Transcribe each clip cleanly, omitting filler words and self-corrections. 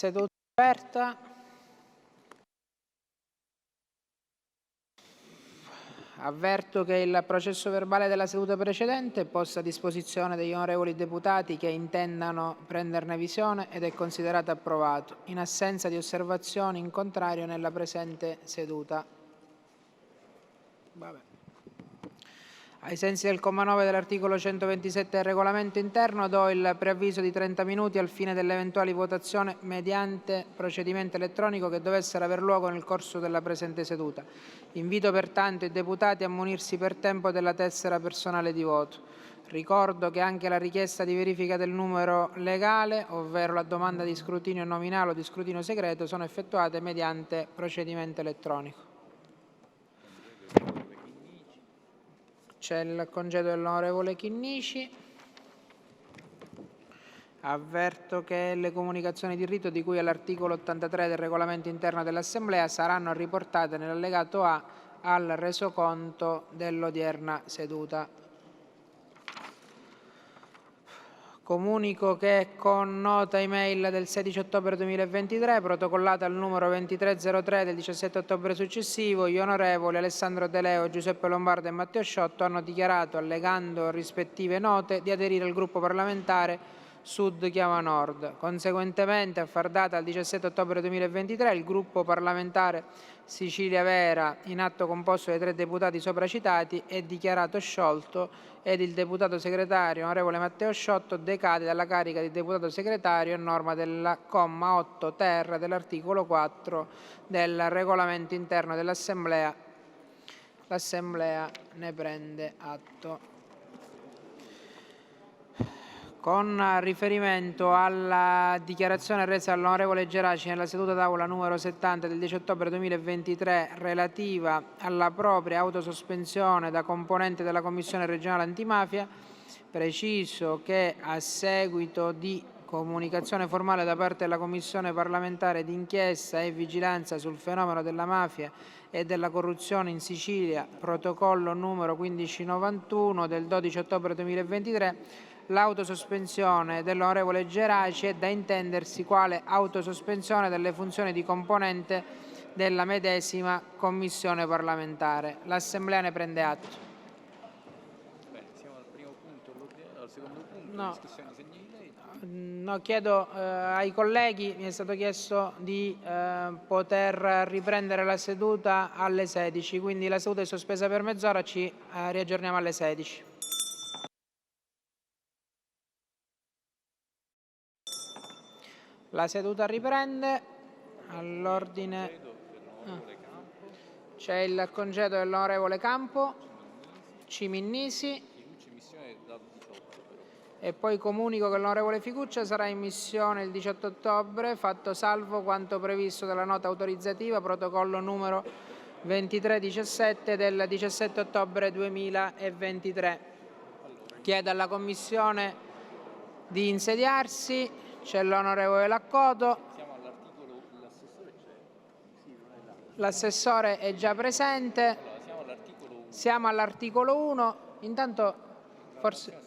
Seduta aperta. Avverto che il processo verbale della seduta precedente è posto a disposizione degli onorevoli deputati che intendano prenderne visione ed è considerato approvato, in assenza di osservazioni in contrario nella presente seduta. Ai sensi del comma 9 dell'articolo 127 del regolamento interno do il preavviso di 30 minuti al fine dell'eventuale votazione mediante procedimento elettronico che dovessero aver luogo nel corso della presente seduta. Invito pertanto i deputati a munirsi per tempo della tessera personale di voto. Ricordo che anche la richiesta di verifica del numero legale, ovvero la domanda di scrutinio nominale o di scrutinio segreto, sono effettuate mediante procedimento elettronico. C'è il congedo dell'onorevole Chinnici. Avverto che le comunicazioni di rito di cui all'articolo 83 del regolamento interno dell'Assemblea saranno riportate nell'allegato A al resoconto dell'odierna seduta. Comunico che con nota email del 16 ottobre 2023, protocollata al numero 2303 del 17 ottobre successivo, gli onorevoli Alessandro De Leo, Giuseppe Lombardo e Matteo Sciotto hanno dichiarato, allegando rispettive note, di aderire al gruppo parlamentare Sud Chiama Nord. Conseguentemente, a far data al 17 ottobre 2023, il gruppo parlamentare Sicilia Vera, in atto composto dai 3 deputati sopracitati, è dichiarato sciolto ed il deputato segretario, onorevole Matteo Sciotto, decade dalla carica di deputato segretario a norma del comma 8 ter dell'articolo 4 del regolamento interno dell'Assemblea. L'Assemblea ne prende atto. Con riferimento alla dichiarazione resa dall'onorevole Geraci nella seduta d'aula numero 70 del 10 ottobre 2023 relativa alla propria autosospensione da componente della Commissione regionale antimafia, preciso che a seguito di comunicazione formale da parte della Commissione parlamentare d'inchiesta e vigilanza sul fenomeno della mafia e della corruzione in Sicilia, protocollo numero 1591 del 12 ottobre 2023, l'autosospensione dell'onorevole Geraci è da intendersi quale autosospensione delle funzioni di componente della medesima commissione parlamentare. L'Assemblea ne prende atto. Siamo al primo punto, al secondo punto, no. discussione disegni di legge. No, chiedo ai colleghi, mi è stato chiesto di poter riprendere la seduta alle 16, quindi la seduta è sospesa per mezz'ora, ci riaggiorniamo alle 16. La seduta riprende. All'ordine c'è il congedo dell'onorevole Campo, Ciminnisi, e poi comunico che l'onorevole Ficuccia sarà in missione il 18 ottobre, fatto salvo quanto previsto dalla nota autorizzativa protocollo numero 2317 del 17 ottobre 2023. Chiedo alla Commissione di insediarsi. C'è l'onorevole Laccoto. L'assessore è già presente. Siamo all'articolo 1. Intanto forse...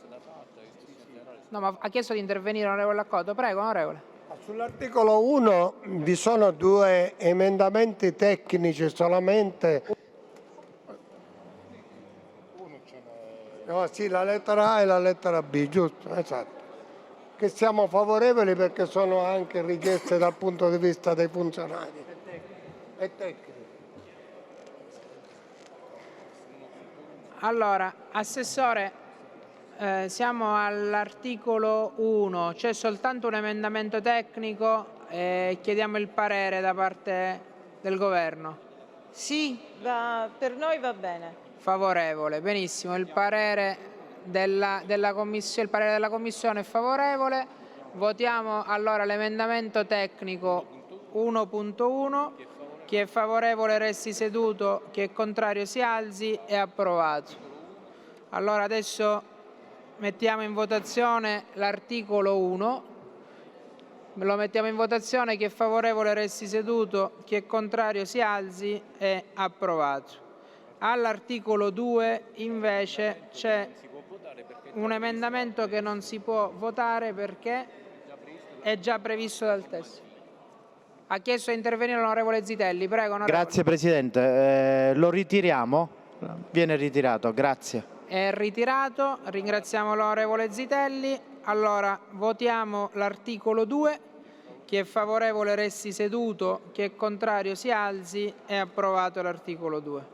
No, ma ha chiesto di intervenire l'onorevole Laccoto. Prego, onorevole. Sull'articolo 1 vi sono 2 emendamenti tecnici solamente. No, sì, la lettera A e la lettera B, giusto? Esatto. Che siamo favorevoli perché sono anche richieste dal punto di vista dei funzionari e tecnici. Allora, Assessore, siamo all'articolo 1, c'è soltanto un emendamento tecnico e chiediamo il parere da parte del Governo. Sì, per noi va bene. Favorevole, benissimo, il parere della Commissione è favorevole. Votiamo allora l'emendamento tecnico 1.1. Chi è favorevole resti seduto, chi è contrario si alzi. È approvato. Allora adesso mettiamo in votazione l'articolo 1. Lo mettiamo in votazione, chi è favorevole resti seduto, chi è contrario si alzi. È approvato. All'articolo 2 invece c'è un emendamento che non si può votare perché è già previsto dal testo. Ha chiesto di intervenire l'onorevole Zitelli. Prego, onorevole. Grazie Presidente, lo ritiriamo? Viene ritirato, grazie. È ritirato, ringraziamo l'onorevole Zitelli. Allora, votiamo l'articolo 2. Chi è favorevole resti seduto, chi è contrario si alzi. È approvato l'articolo 2.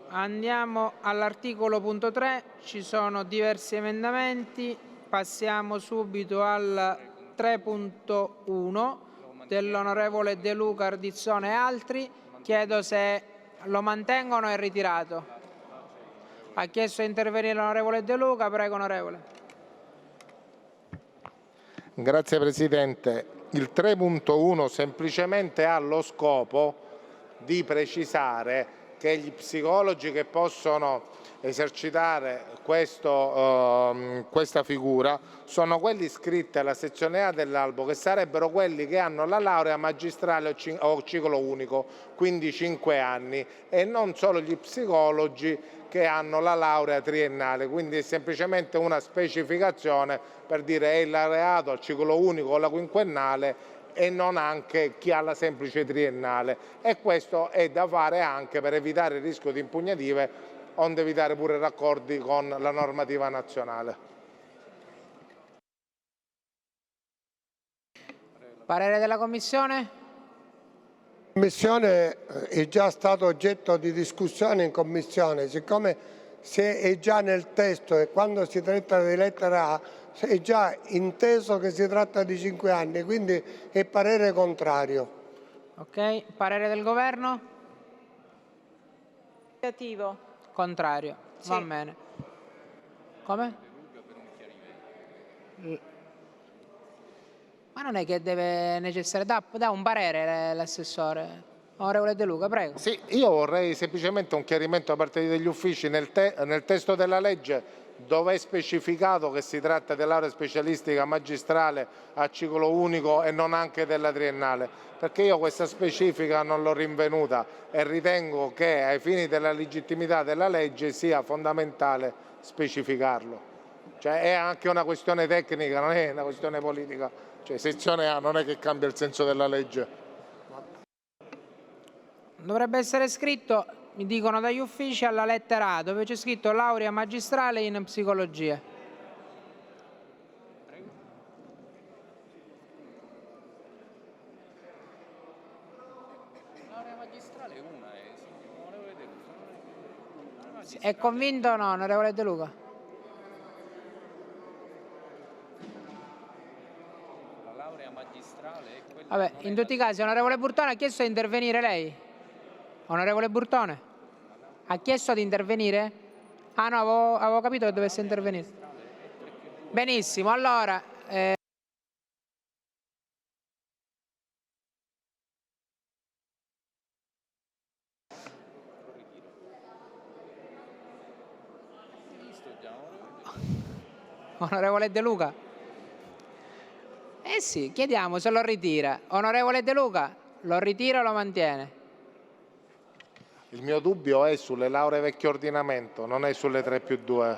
Andiamo all'articolo punto 3, ci sono diversi emendamenti. Passiamo subito al 3.1 dell'onorevole De Luca, Ardizzone e altri. Chiedo se lo mantengono o è ritirato. Ha chiesto di intervenire l'onorevole De Luca. Prego, onorevole. Grazie Presidente. Il 3.1 semplicemente ha lo scopo di precisare che gli psicologi che possono esercitare questa figura sono quelli iscritti alla sezione A dell'albo, che sarebbero quelli che hanno la laurea magistrale o ciclo unico, quindi 5 anni, e non solo gli psicologi che hanno la laurea triennale, quindi è semplicemente una specificazione per dire è il laureato al ciclo unico o alla quinquennale e non anche chi ha la semplice triennale, e questo è da fare anche per evitare il rischio di impugnative, onde evitare pure raccordi con la normativa nazionale. Parere della Commissione? La Commissione è già stato oggetto di discussione in Commissione, siccome se è già nel testo e quando si tratta di lettera A è già inteso che si tratta di 5 anni, quindi è parere contrario. Ok, parere del Governo? Negativo. Contrario. Sì. Va bene. Come? Ma non è che deve necessariamente... dà un parere l'assessore. Onorevole De Luca, prego. Sì, io vorrei semplicemente un chiarimento da parte degli uffici nel testo della legge, dove è specificato che si tratta di laurea specialistica magistrale a ciclo unico e non anche della triennale, perché io questa specifica non l'ho rinvenuta e ritengo che ai fini della legittimità della legge sia fondamentale specificarlo. Cioè è anche una questione tecnica, non è una questione politica. Cioè sezione A non è che cambia il senso della legge. Dovrebbe essere scritto, mi dicono dagli uffici, alla lettera A, dove c'è scritto laurea magistrale in psicologia. Laurea magistrale è una, onorevole De Luca. È convinto o no, onorevole De Luca? La laurea magistrale è quella... Vabbè, in tutti i casi, onorevole Burtone, ha chiesto di intervenire lei? Onorevole Burtone? Ha chiesto di intervenire? Ah no, avevo capito che dovesse intervenire. Benissimo, allora... Onorevole De Luca? Eh sì, chiediamo se lo ritira. Onorevole De Luca, lo ritira o lo mantiene? Il mio dubbio è sulle lauree vecchio ordinamento, non è sulle 3+2.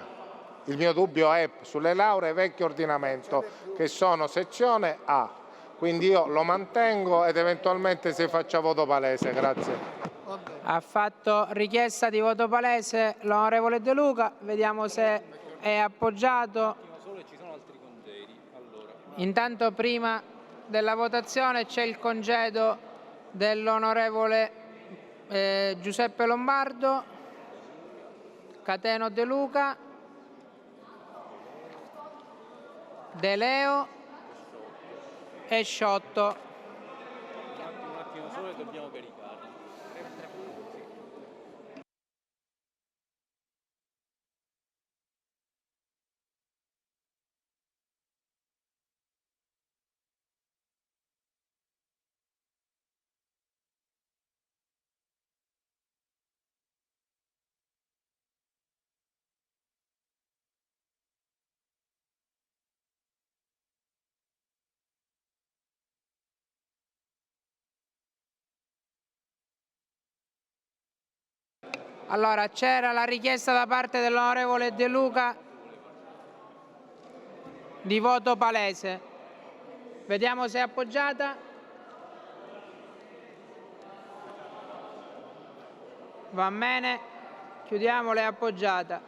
Il mio dubbio è sulle lauree vecchio ordinamento, che sono sezione A. Quindi io lo mantengo ed eventualmente si faccia voto palese. Grazie. Ha fatto richiesta di voto palese l'onorevole De Luca. Vediamo se è appoggiato. Ci sono altri congedi. Allora, Intanto prima della votazione c'è il congedo dell'onorevole Giuseppe Lombardo, Cateno De Luca, De Leo e Sciotto. un attimo solo e dobbiamo caricare. Allora, c'era la richiesta da parte dell'onorevole De Luca di voto palese. Vediamo se è appoggiata. Va bene, chiudiamo, le appoggiata.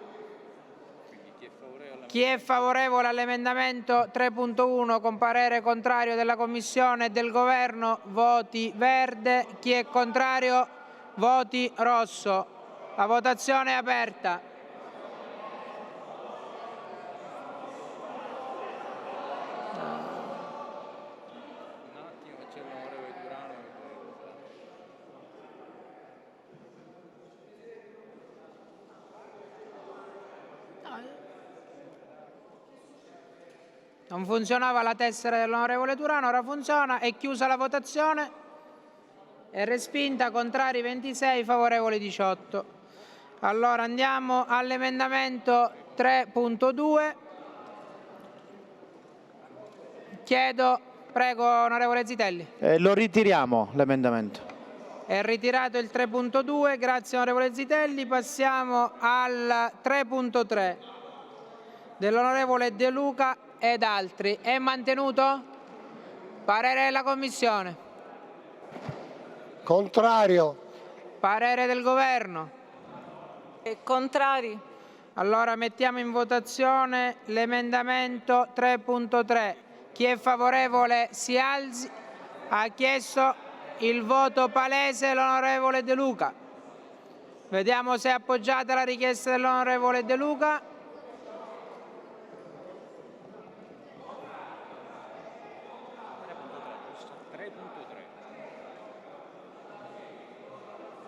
Chi è favorevole all'emendamento 3.1 con parere contrario della Commissione e del Governo, voti verde. Chi è contrario, voti rosso. La votazione è aperta. Un attimo che c'è l'onorevole Turano. Non funzionava la tessera dell'onorevole Turano, ora funziona. È chiusa la votazione. È respinta, contrari 26, favorevoli 18. Allora andiamo all'emendamento 3.2. Chiedo, prego onorevole Zitelli. Lo ritiriamo l'emendamento. È ritirato il 3.2, grazie onorevole Zitelli. Passiamo al 3.3 dell'onorevole De Luca ed altri. È mantenuto? Parere della Commissione. Contrario. Parere del Governo. Contrari? Allora mettiamo in votazione l'emendamento 3.3. Chi è favorevole si alzi. Ha chiesto il voto palese l'onorevole De Luca. Vediamo se è appoggiata la richiesta dell'onorevole De Luca.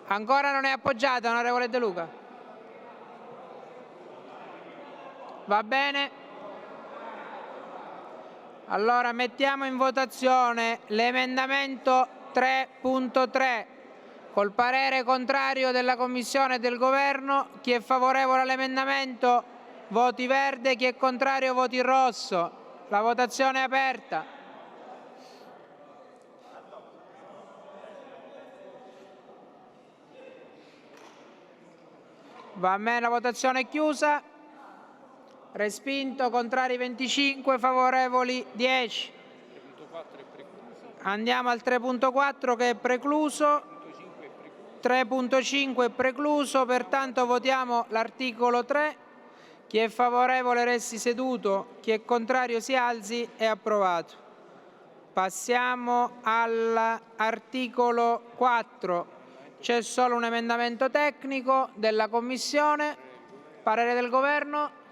Ancora non è appoggiata, onorevole De Luca? Va bene. Allora mettiamo in votazione l'emendamento 3.3 col parere contrario della Commissione e del Governo. Chi è favorevole all'emendamento voti verde, chi è contrario voti rosso. La votazione è aperta. Va bene, la votazione è chiusa. Respinto, contrari 25, favorevoli 10. Andiamo al 3.4 che è precluso. 3.5 è precluso, pertanto votiamo l'articolo 3. Chi è favorevole resti seduto, chi è contrario si alzi. È approvato. Passiamo all'articolo 4. C'è solo un emendamento tecnico della Commissione. Parere del Governo?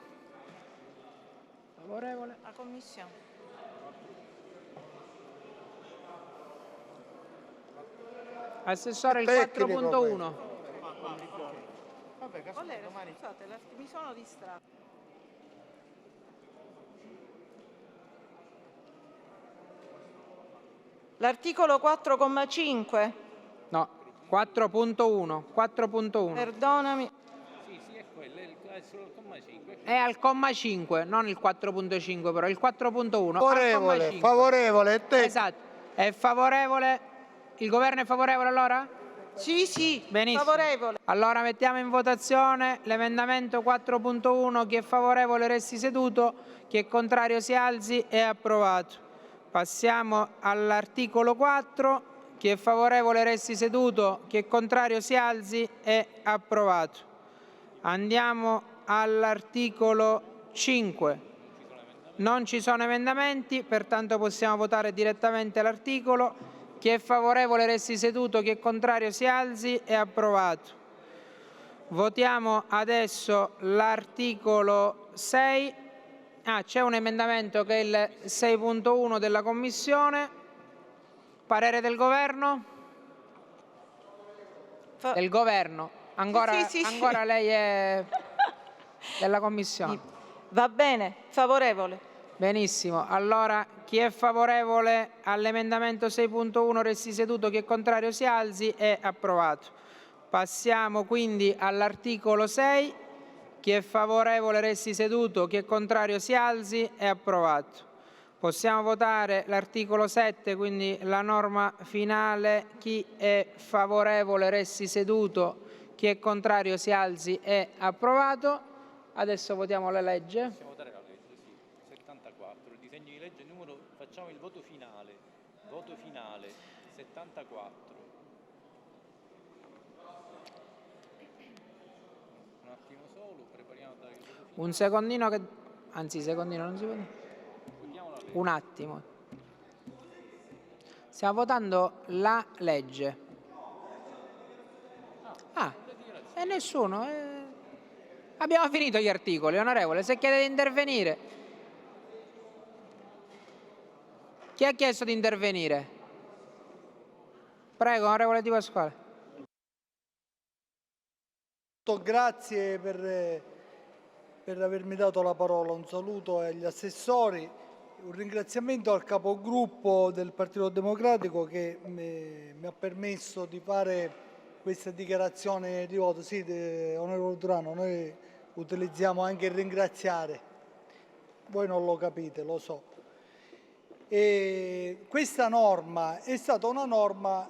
Favorevole? La Commissione. Assessore il Tecnico, 4.1. Scusate, mi sono distratta. L'articolo 4,5. No, 4.1. 4.1. Perdonami. Sì, è quello, è solo il comma 5. È al comma 5, non il 4.5 però, il 4.1. Favorevole, favorevole. Esatto. È favorevole? Il Governo è favorevole allora? Sì, sì, Benissimo. favorevole. Allora mettiamo in votazione l'emendamento 4.1. Chi è favorevole resti seduto, chi è contrario si alzi. È approvato. Passiamo all'articolo 4. Chi è favorevole resti seduto, chi è contrario si alzi. È approvato. Andiamo all'articolo 5. Non ci sono emendamenti, pertanto possiamo votare direttamente l'articolo. Chi è favorevole resti seduto, chi è contrario si alzi. È approvato. Votiamo adesso l'articolo 6. C'è un emendamento che è il 6.1 della Commissione. Parere del Governo? Del Governo. Ancora, Sì. ancora lei è della Commissione. Va bene, favorevole. Benissimo. Allora chi è favorevole all'emendamento 6.1 resti seduto, chi è contrario si alzi. È approvato. Passiamo quindi all'articolo 6. Chi è favorevole resti seduto, chi è contrario si alzi. È approvato. Possiamo votare l'articolo 7, quindi la norma finale. Chi è favorevole resti seduto, chi è contrario si alzi. È approvato. Adesso votiamo la legge. Possiamo votare la legge, sì. 74. Il disegno di legge numero. Facciamo il voto finale. Voto finale. 74. attimo solo, prepariamo il voto finale. Un secondino che... Anzi, secondino non si può... Votiamo la legge. Un attimo. Stiamo votando la legge. Ah, e nessuno. Abbiamo finito gli articoli, onorevole. Se chiede di intervenire. Chi ha chiesto di intervenire? Prego, onorevole Di Pasquale. Grazie per avermi dato la parola, un saluto agli assessori, un ringraziamento al capogruppo del Partito Democratico che mi ha permesso di fare questa dichiarazione di voto. Sì, onorevole Turano, noi utilizziamo anche il ringraziare, voi non lo capite, lo so. E questa norma è stata una norma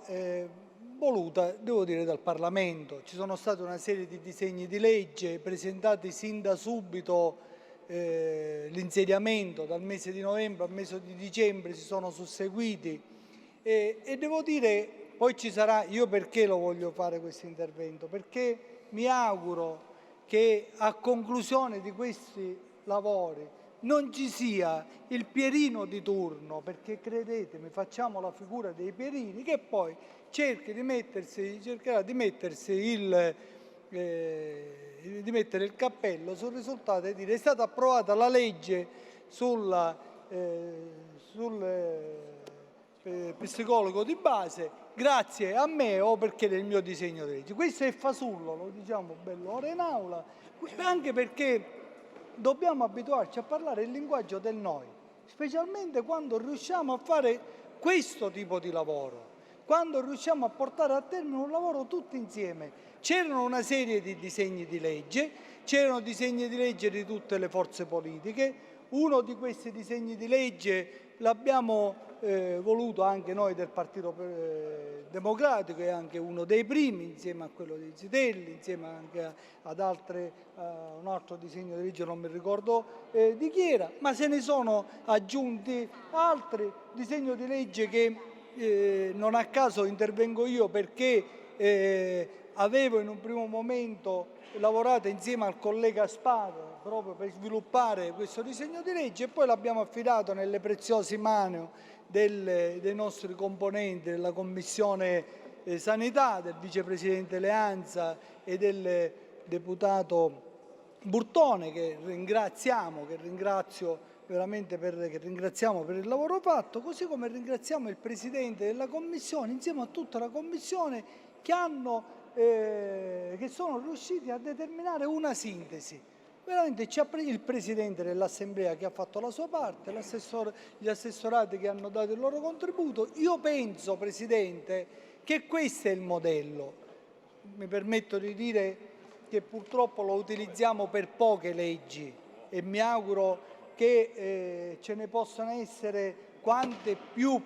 voluta, devo dire, dal Parlamento. Ci sono stati una serie di disegni di legge presentati sin da subito, l'insediamento dal mese di novembre al mese di dicembre si sono susseguiti e devo dire, poi ci sarà, io perché lo voglio fare questo intervento? Perché mi auguro che a conclusione di questi lavori non ci sia il Pierino di turno, perché credetemi, facciamo la figura dei Pierini, che poi cercherà di mettere il cappello sul risultato e dire: è stata approvata la legge sul psicologo di base grazie a me o perché del mio disegno di legge. Questo è fasullo, lo diciamo bello ora in aula, anche perché dobbiamo abituarci a parlare il linguaggio del noi, specialmente quando riusciamo a fare questo tipo di lavoro, quando riusciamo a portare a termine un lavoro tutti insieme. C'erano una serie di disegni di legge, c'erano disegni di legge di tutte le forze politiche. Uno di questi disegni di legge l'abbiamo voluto anche noi del Partito Democratico, è anche uno dei primi, insieme a quello di Zitelli, insieme anche ad un altro disegno di legge, non mi ricordo di chi era, ma se ne sono aggiunti altri disegni di legge che non a caso intervengo io perché avevo in un primo momento lavorato insieme al collega Spada proprio per sviluppare questo disegno di legge e poi l'abbiamo affidato nelle preziose mani dei nostri componenti della Commissione Sanità, del Vicepresidente Leanza e del Deputato Burtone, che ringraziamo per il lavoro fatto, così come ringraziamo il Presidente della Commissione insieme a tutta la Commissione che sono riusciti a determinare una sintesi. Veramente il Presidente dell'Assemblea che ha fatto la sua parte, gli assessorati che hanno dato il loro contributo. Io penso, Presidente, che questo è il modello. Mi permetto di dire che purtroppo lo utilizziamo per poche leggi e mi auguro che ce ne possano essere quante più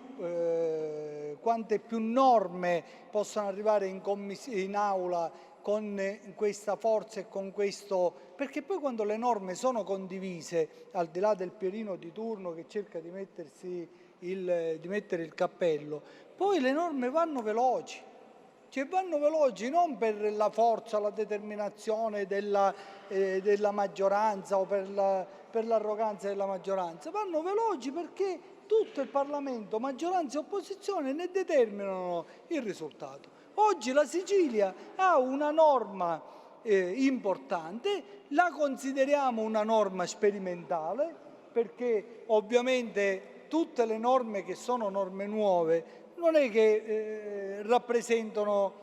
norme possano arrivare in aula con questa forza e con questo, perché poi quando le norme sono condivise, al di là del Pierino di turno che cerca di mettere il cappello, poi le norme vanno veloci. Cioè vanno veloci non per la forza, la determinazione della maggioranza o per l'arroganza della maggioranza, vanno veloci perché tutto il Parlamento, maggioranza e opposizione, ne determinano il risultato. Oggi la Sicilia ha una norma importante, la consideriamo una norma sperimentale perché ovviamente tutte le norme che sono norme nuove non è che rappresentano,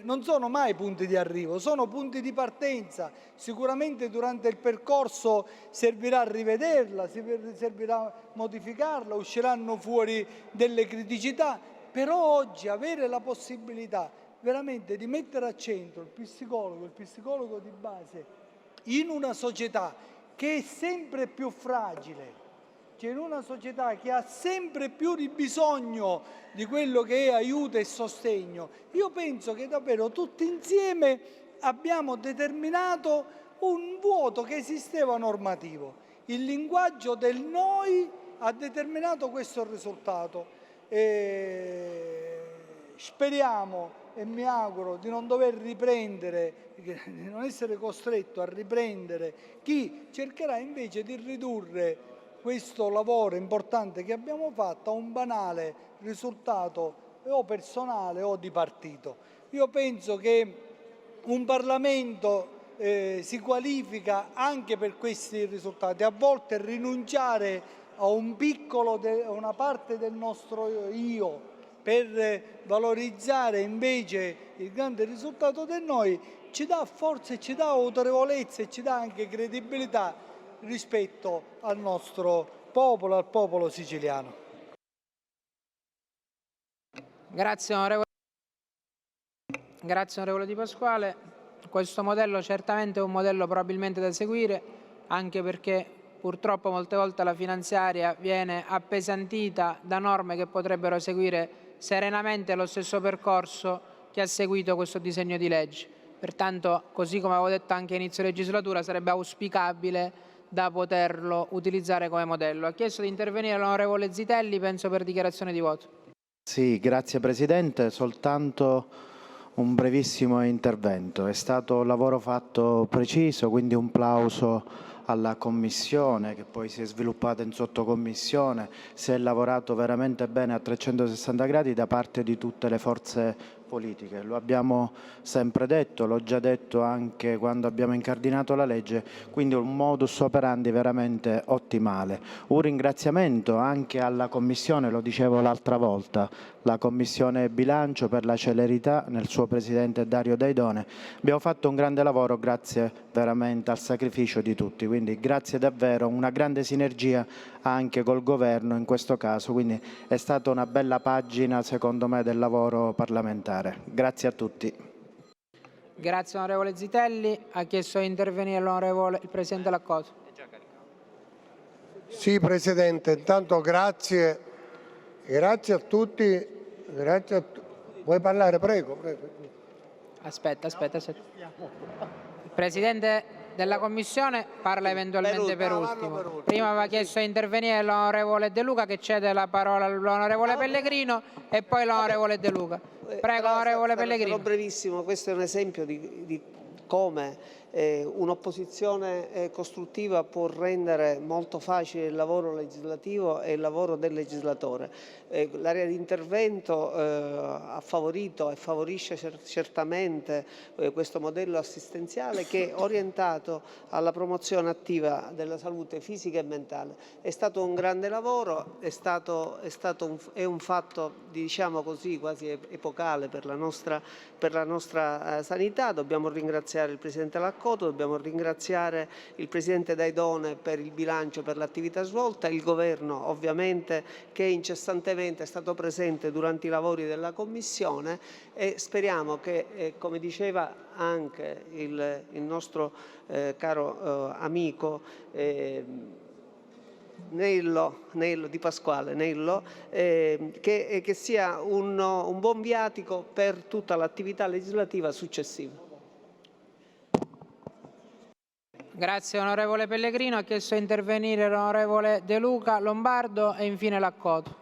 non sono mai punti di arrivo, sono punti di partenza. Sicuramente durante il percorso servirà a rivederla, servirà a modificarla, usciranno fuori delle criticità, però oggi avere la possibilità veramente di mettere a centro il psicologo di base in una società che è sempre più fragile, cioè in una società che ha sempre più bisogno di quello che è aiuto e sostegno, io penso che davvero tutti insieme abbiamo determinato un vuoto che esisteva normativo. Il linguaggio del noi ha determinato questo risultato. Speriamo e mi auguro di non dover riprendere, di non essere costretto a riprendere chi cercherà invece di ridurre questo lavoro importante che abbiamo fatto a un banale risultato o personale o di partito. Io penso che un Parlamento si qualifica anche per questi risultati. A volte rinunciare a una parte del nostro io per valorizzare invece il grande risultato del noi ci dà forza, ci dà autorevolezza e ci dà anche credibilità rispetto al nostro popolo, al popolo siciliano. Grazie onorevole Di Pasquale. Questo modello certamente è un modello probabilmente da seguire, anche perché purtroppo molte volte la finanziaria viene appesantita da norme che potrebbero seguire serenamente lo stesso percorso che ha seguito questo disegno di legge. Pertanto, così come avevo detto anche a inizio legislatura, sarebbe auspicabile da poterlo utilizzare come modello. Ha chiesto di intervenire l'onorevole Zitelli, penso per dichiarazione di voto. Sì, grazie Presidente, soltanto un brevissimo intervento. È stato un lavoro fatto preciso, quindi un plauso alla Commissione che poi si è sviluppata in sottocommissione. Si è lavorato veramente bene a 360 gradi da parte di tutte le forze politiche. Lo abbiamo sempre detto, l'ho già detto anche quando abbiamo incardinato la legge, quindi un modus operandi veramente ottimale. Un ringraziamento anche alla Commissione, lo dicevo l'altra volta, la Commissione Bilancio per la celerità nel suo Presidente Dario Daidone. Abbiamo fatto un grande lavoro grazie veramente al sacrificio di tutti, quindi grazie davvero, una grande sinergia anche col Governo in questo caso, quindi è stata una bella pagina secondo me del lavoro parlamentare. Grazie a tutti. Grazie onorevole Zitelli. Ha chiesto di intervenire il Presidente Laccoto. Sì, Presidente, intanto grazie a tutti. Vuoi parlare? Prego. Aspetta. Il Presidente della Commissione parla eventualmente per ultimo. Prima aveva chiesto di intervenire l'onorevole De Luca, che cede la parola all'onorevole Pellegrino e poi l'onorevole De Luca. Prego, onorevole Pellegrino. Sarò brevissimo, questo è un esempio di come un'opposizione costruttiva può rendere molto facile il lavoro legislativo e il lavoro del legislatore. L'area di intervento ha favorito e favorisce certamente questo modello assistenziale che è orientato alla promozione attiva della salute fisica e mentale. È stato un grande lavoro, è un fatto, diciamo così, quasi epocale per la nostra sanità. Dobbiamo ringraziare il Presidente Laccoto, dobbiamo ringraziare il Presidente Daidone per il bilancio, per l'attività svolta, il Governo ovviamente che incessantemente è stato presente durante i lavori della Commissione e speriamo che, come diceva anche il nostro caro amico Di Pasquale, che sia un buon viatico per tutta l'attività legislativa successiva. Grazie onorevole Pellegrino. Ha chiesto di intervenire l'onorevole De Luca, Lombardo e infine Laccoto.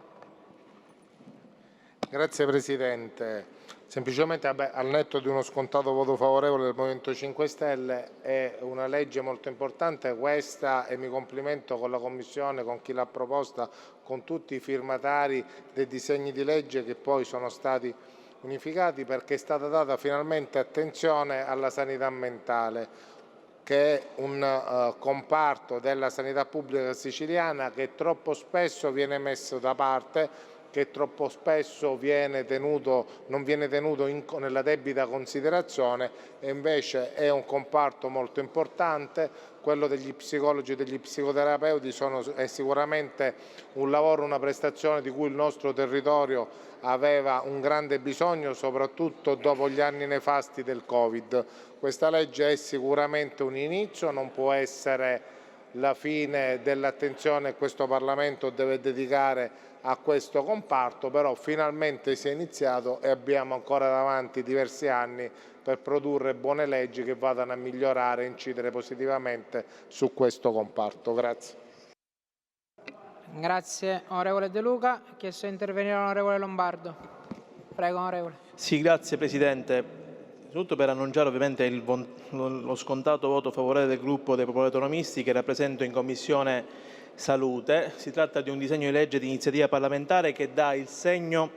Grazie Presidente. Semplicemente al netto di uno scontato voto favorevole del Movimento 5 Stelle è una legge molto importante questa e mi complimento con la Commissione, con chi l'ha proposta, con tutti i firmatari dei disegni di legge che poi sono stati unificati perché è stata data finalmente attenzione alla sanità mentale, che è un comparto della sanità pubblica siciliana che troppo spesso viene messo da parte, che troppo spesso non viene tenuto nella debita considerazione e invece è un comparto molto importante. Quello degli psicologi e degli psicoterapeuti è sicuramente un lavoro, una prestazione di cui il nostro territorio aveva un grande bisogno, soprattutto dopo gli anni nefasti del Covid. Questa legge è sicuramente un inizio, non può essere la fine dell'attenzione che questo Parlamento deve dedicare a questo comparto, però finalmente si è iniziato e abbiamo ancora davanti diversi anni per produrre buone leggi che vadano a migliorare e incidere positivamente su questo comparto. Grazie. Grazie onorevole De Luca. Ha chiesto di intervenire l'onorevole Lombardo. Prego, onorevole. Sì, grazie Presidente. Innanzitutto per annunciare ovviamente lo scontato voto favorevole del gruppo dei Popolari Autonomisti che rappresento in Commissione Salute. Si tratta di un disegno di legge di iniziativa parlamentare che dà il segno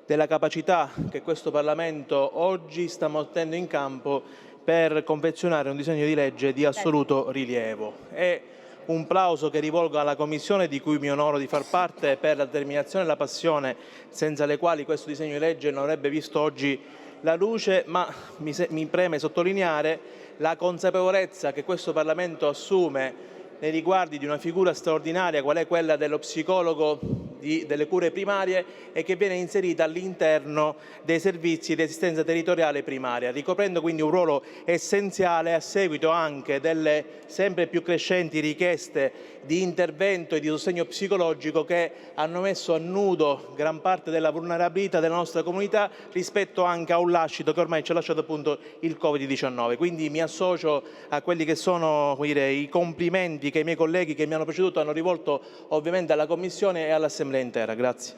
della capacità che questo Parlamento oggi sta mettendo in campo per confezionare un disegno di legge di assoluto rilievo. È un plauso che rivolgo alla Commissione di cui mi onoro di far parte per la determinazione e la passione senza le quali questo disegno di legge non avrebbe visto oggi la luce, ma mi preme sottolineare la consapevolezza che questo Parlamento assume nei riguardi di una figura straordinaria qual è quella dello psicologo delle cure primarie e che viene inserita all'interno dei servizi di assistenza territoriale primaria, ricoprendo quindi un ruolo essenziale a seguito anche delle sempre più crescenti richieste di intervento e di sostegno psicologico che hanno messo a nudo gran parte della vulnerabilità della nostra comunità rispetto anche a un lascito che ormai ci ha lasciato appunto il Covid-19. Quindi mi associo a quelli che sono, come dire, i complimenti che i miei colleghi che mi hanno preceduto hanno rivolto ovviamente alla Commissione e all'Assemblea intera. Grazie.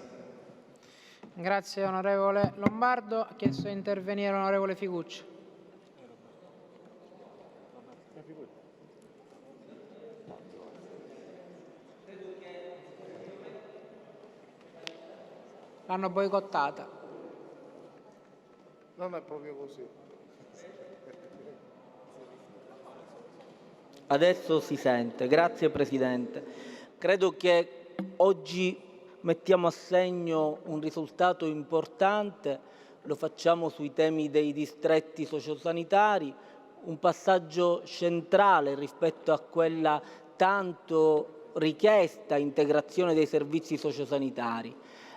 Grazie onorevole Lombardo. Ha chiesto di intervenire l'onorevole Figucci. L'hanno boicottata. Non è proprio così. Adesso si sente. Grazie Presidente. Credo che oggi mettiamo a segno un risultato importante, lo facciamo sui temi dei distretti sociosanitari, un passaggio centrale rispetto a quella tanto richiesta integrazione dei servizi sociosanitari.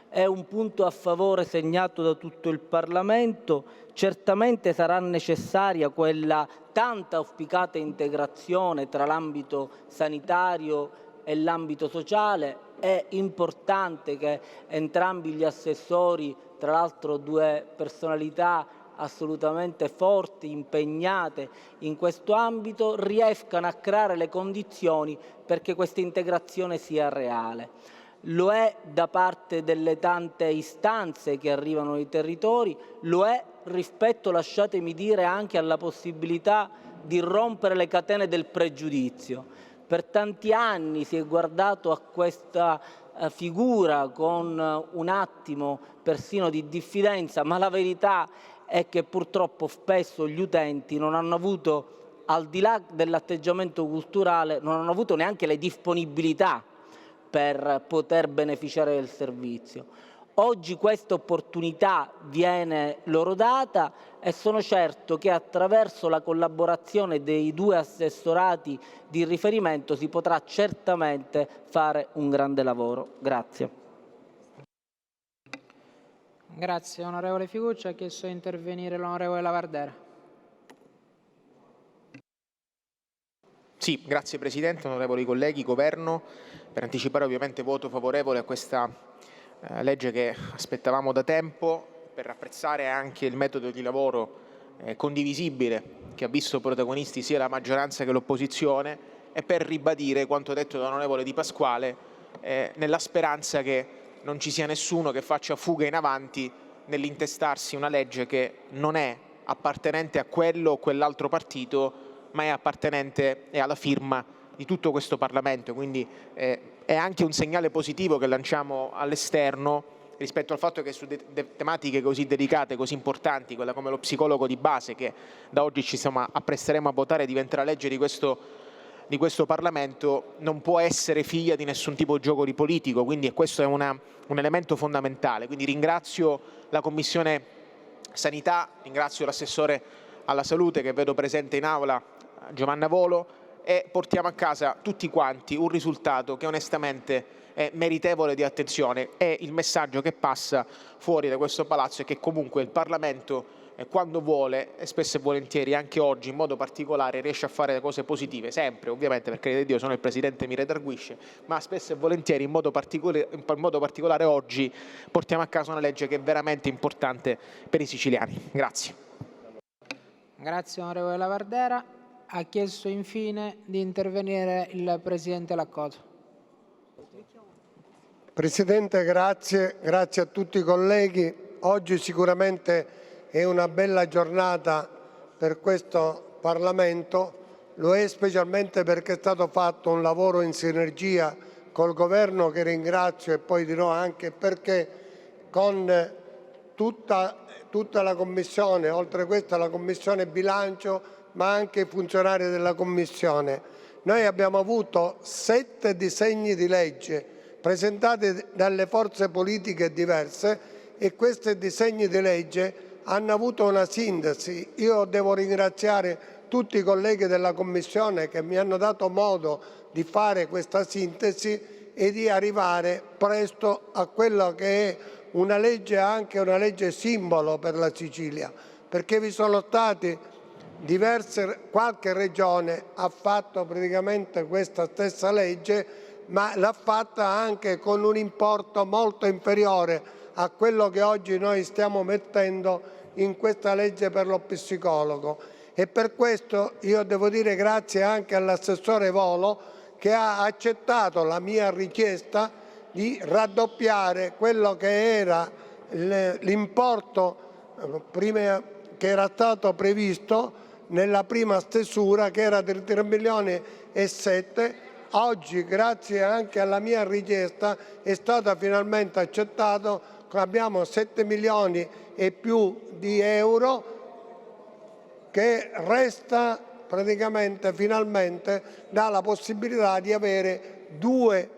È un punto a favore segnato da tutto il Parlamento, certamente sarà necessaria quella tanta auspicata integrazione tra l'ambito sanitario e l'ambito sociale. È importante che entrambi gli assessori, tra l'altro due personalità assolutamente forti, impegnate in questo ambito, riescano a creare le condizioni perché questa integrazione sia reale. Lo è da parte delle tante istanze che arrivano nei territori, lo è rispetto, lasciatemi dire, anche alla possibilità di rompere le catene del pregiudizio. Per tanti anni si è guardato a questa figura con un attimo persino di diffidenza, ma la verità è che purtroppo spesso gli utenti non hanno avuto, al di là dell'atteggiamento culturale, non hanno avuto neanche le disponibilità per poter beneficiare del servizio. Oggi questa opportunità viene loro data e sono certo che attraverso la collaborazione dei due assessorati di riferimento si potrà certamente fare un grande lavoro. Grazie. Grazie onorevole Figucci. Ha chiesto di intervenire l'onorevole Lavardera. Sì, grazie Presidente, onorevoli colleghi, Governo, per anticipare ovviamente voto favorevole a questa legge che aspettavamo da tempo, per apprezzare anche il metodo di lavoro condivisibile che ha visto protagonisti sia la maggioranza che l'opposizione e per ribadire quanto detto dall'onorevole Di Pasquale nella speranza che non ci sia nessuno che faccia fuga in avanti nell'intestarsi una legge che non è appartenente a quello o quell'altro partito, ma è appartenente e alla firma di tutto questo Parlamento. Quindi è anche un segnale positivo che lanciamo all'esterno rispetto al fatto che su tematiche così delicate, così importanti, quella come lo psicologo di base, che da oggi ci appresteremo a votare, diventerà legge di questo Parlamento, non può essere figlia di nessun tipo di gioco di politico, quindi questo è un elemento fondamentale. Quindi ringrazio la Commissione Sanità, ringrazio l'assessore alla Salute che vedo presente in aula, Giovanna Volo, e portiamo a casa tutti quanti un risultato che onestamente è meritevole di attenzione. È il messaggio che passa fuori da questo palazzo e che comunque il Parlamento quando vuole, e spesso e volentieri anche oggi in modo particolare, riesce a fare le cose positive, sempre ovviamente, per carità di Dio, sono il Presidente, mi redarguisce, ma spesso e volentieri in modo particolare oggi portiamo a casa una legge che è veramente importante per i siciliani. Grazie. Grazie onorevole Lavardera. Ha chiesto infine di intervenire il Presidente Laccoto. Presidente, grazie a tutti i colleghi. oggi sicuramente è una bella giornata per questo Parlamento, lo è specialmente perché è stato fatto un lavoro in sinergia col Governo, che ringrazio, e poi dirò anche perché, con tutta la Commissione, oltre a questa la Commissione Bilancio, ma anche i funzionari della Commissione. Noi abbiamo avuto 7 disegni di legge presentati dalle forze politiche diverse e questi disegni di legge hanno avuto una sintesi. Io devo ringraziare tutti i colleghi della Commissione che mi hanno dato modo di fare questa sintesi e di arrivare presto a quello che è una legge, anche una legge simbolo per la Sicilia, perché vi sono stati qualche regione ha fatto praticamente questa stessa legge, ma l'ha fatta anche con un importo molto inferiore a quello che oggi noi stiamo mettendo in questa legge per lo psicologo. E per questo io devo dire grazie anche all'assessore Volo, che ha accettato la mia richiesta di raddoppiare quello che era l'importo prima che era stato previsto nella prima stesura, che era di 3 milioni e 7. Oggi, grazie anche alla mia richiesta, è stato finalmente accettato. Abbiamo 7 milioni e più di euro che resta praticamente, finalmente dà la possibilità di avere 2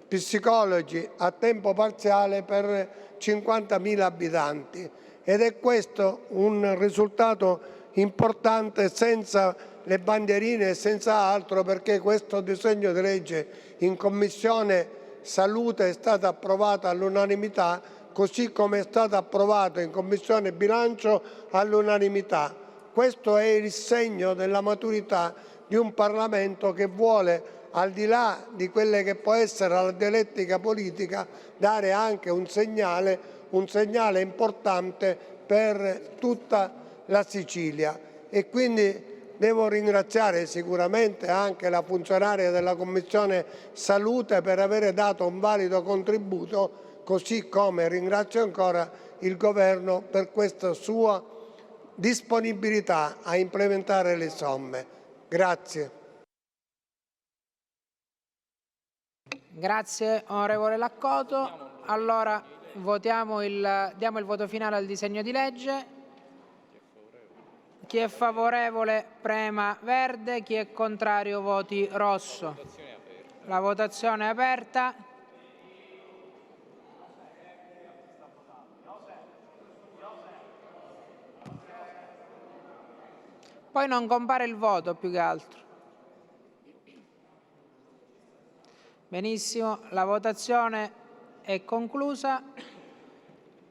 psicologi a tempo parziale per 50.000 abitanti, ed è questo un risultato importante, senza le bandierine e senza altro, perché questo disegno di legge in Commissione Salute è stato approvato all'unanimità, così come è stato approvato in Commissione Bilancio all'unanimità. Questo è il segno della maturità di un Parlamento che vuole, al di là di quelle che può essere la dialettica politica, dare anche un segnale importante per tutta la Sicilia. E quindi devo ringraziare sicuramente anche la funzionaria della Commissione Salute per aver dato un valido contributo, così come ringrazio ancora il Governo per questa sua disponibilità a implementare le somme. Grazie. Grazie onorevole Laccoto. Allora diamo il voto finale al disegno di legge. Chi è favorevole prema verde, chi è contrario voti rosso. La votazione è aperta. Poi non compare il voto più che altro. Benissimo, la votazione è conclusa.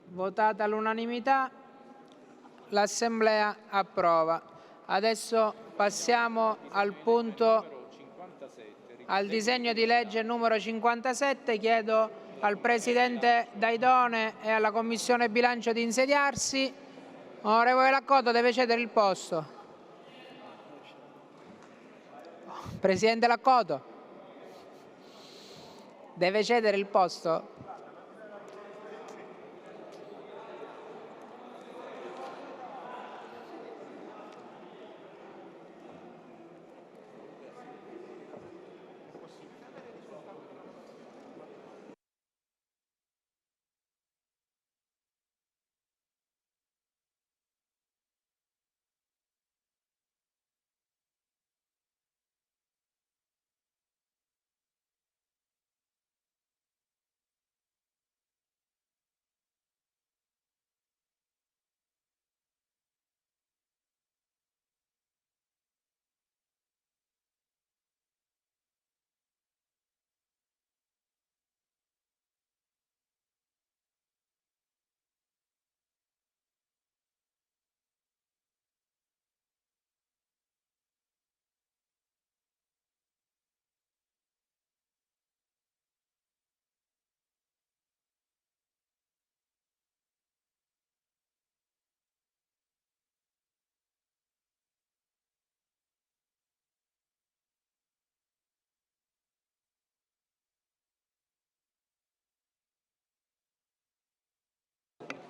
Votata all'unanimità, l'Assemblea approva. Adesso passiamo al disegno di legge numero 57. Chiedo al Presidente Daidone e alla Commissione Bilancio di insediarsi. Onorevole Laccoto, deve cedere il posto. Presidente Laccoto, deve cedere il posto.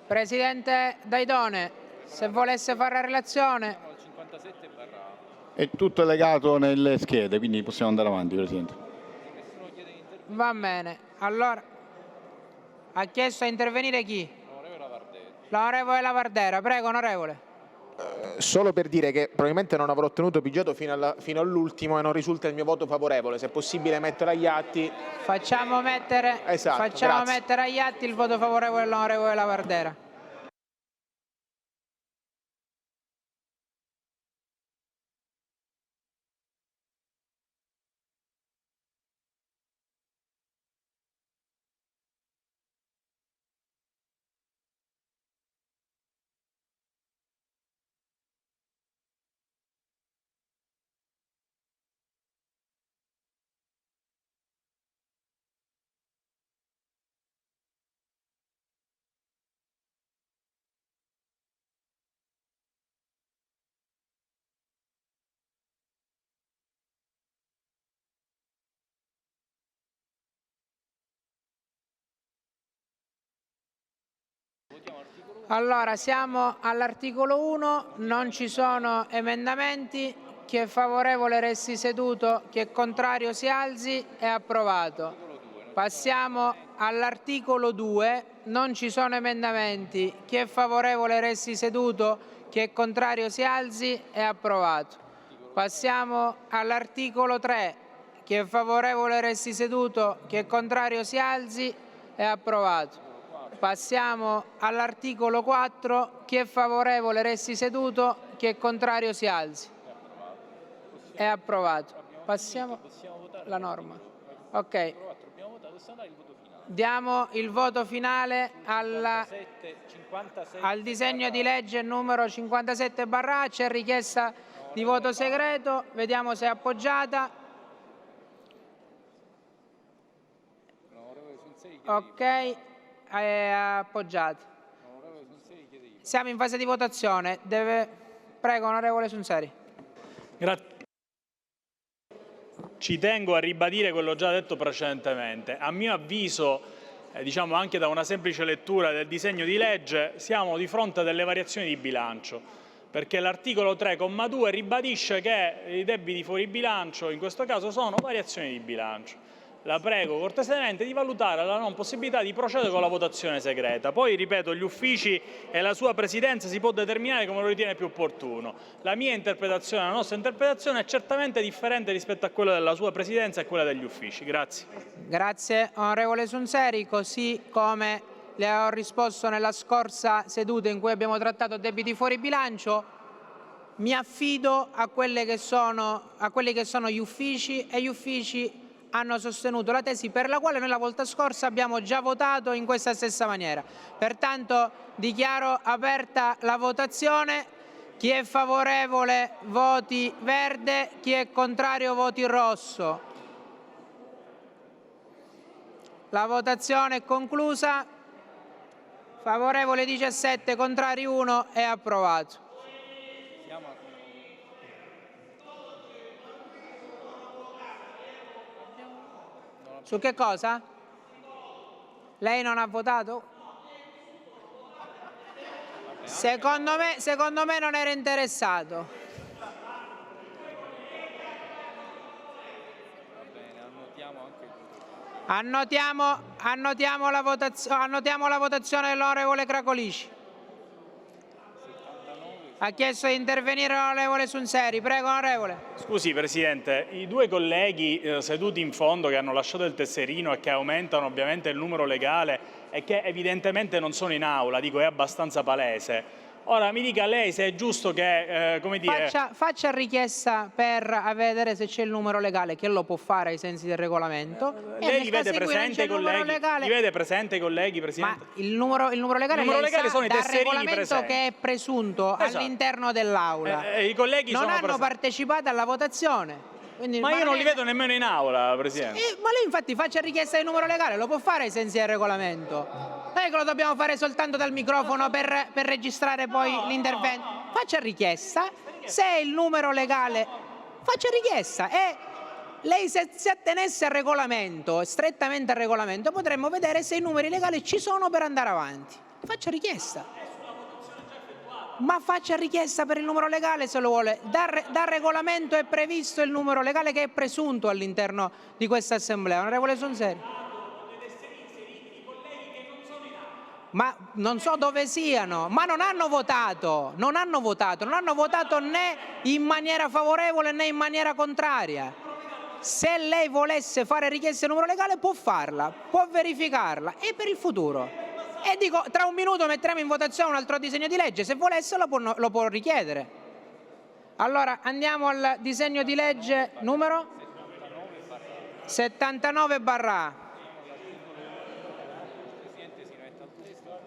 Presidente Daidone, se volesse fare la relazione. È tutto legato nelle schede, quindi possiamo andare avanti, Presidente. Va bene. Allora, ha chiesto a intervenire chi? L'onorevole Lavardera. Prego, onorevole. Solo per dire che probabilmente non avrò ottenuto pigiato fino all'ultimo e non risulta il mio voto favorevole. Se è possibile mettere agli atti. Facciamo mettere agli atti il voto favorevole dell'onorevole Lavardera. Allora, siamo all'articolo 1, non ci sono emendamenti. Chi è favorevole resti seduto, chi è contrario si alzi. È approvato. Passiamo all'articolo 2, non ci sono emendamenti. Chi è favorevole resti seduto, chi è contrario si alzi. È approvato. Passiamo all'articolo 3, chi è favorevole resti seduto, chi è contrario si alzi. È approvato. Passiamo all'articolo 4, chi è favorevole resti seduto, chi è contrario si alzi. È approvato. Passiamo alla norma. Ok. Diamo il voto finale al disegno di legge numero 57/A. C'è richiesta di voto segreto. Vediamo se è appoggiata. Ok. È appoggiato. Siamo in fase di votazione. Prego, onorevole Sunseri. Grazie. Ci tengo a ribadire quello già detto precedentemente. A mio avviso, diciamo anche da una semplice lettura del disegno di legge, siamo di fronte a delle variazioni di bilancio, perché l'articolo 3,2 ribadisce che i debiti fuori bilancio in questo caso sono variazioni di bilancio. La prego cortesemente di valutare la non possibilità di procedere con la votazione segreta. Poi, ripeto, gli uffici e la sua Presidenza si può determinare come lo ritiene più opportuno. La mia interpretazione, la nostra interpretazione è certamente differente rispetto a quella della sua Presidenza e quella degli uffici. Grazie. Grazie, onorevole Sunseri. Così come le ho risposto nella scorsa seduta in cui abbiamo trattato debiti fuori bilancio, mi affido a quelli che sono gli uffici, e gli uffici hanno sostenuto la tesi per la quale noi la volta scorsa abbiamo già votato in questa stessa maniera. Pertanto dichiaro aperta la votazione. Chi è favorevole voti verde, chi è contrario voti rosso. La votazione è conclusa. Favorevole 17, contrari 1, è approvato. Su che cosa? Lei non ha votato? Secondo me non era interessato. Annotiamo la votazione dell'onorevole Cracolici. Ha chiesto di intervenire l'onorevole Sunseri. Prego, onorevole. Scusi, Presidente, i due colleghi seduti in fondo che hanno lasciato il tesserino e che aumentano ovviamente il numero legale e che evidentemente non sono in aula, dico, è abbastanza palese. Ora mi dica lei se è giusto che, come dire... Faccia richiesta per vedere se c'è il numero legale, che lo può fare ai sensi del regolamento. Lei li vede presente i colleghi? Li vede presente i colleghi, Presidente? Ma il numero legale, sono i dal tesserini regolamento presenti, che è presunto all'interno dell'Aula. I colleghi non sono hanno presenti. partecipato alla votazione. Quindi, Ma io non li vedo nemmeno in aula, Presidente. Ma lei infatti faccia richiesta di numero legale, lo può fare ai sensi del regolamento. Non è che lo dobbiamo fare soltanto dal microfono per registrare poi l'intervento. Faccia richiesta, se il numero legale, faccia richiesta e lei se si attenesse al regolamento, strettamente al regolamento, potremmo vedere se i numeri legali ci sono per andare avanti. faccia richiesta. Ma faccia richiesta per il numero legale se lo vuole. Dal regolamento è previsto il numero legale che è presunto all'interno di questa assemblea. Onorevole Sonseri. Ma non so dove siano, ma non hanno votato né in maniera favorevole né in maniera contraria. Se lei volesse fare richiesta di numero legale può farla, può verificarla e per il futuro. E dico, tra un minuto metteremo in votazione un altro disegno di legge, se volesse lo può richiedere. Allora andiamo al disegno di legge numero 79/A.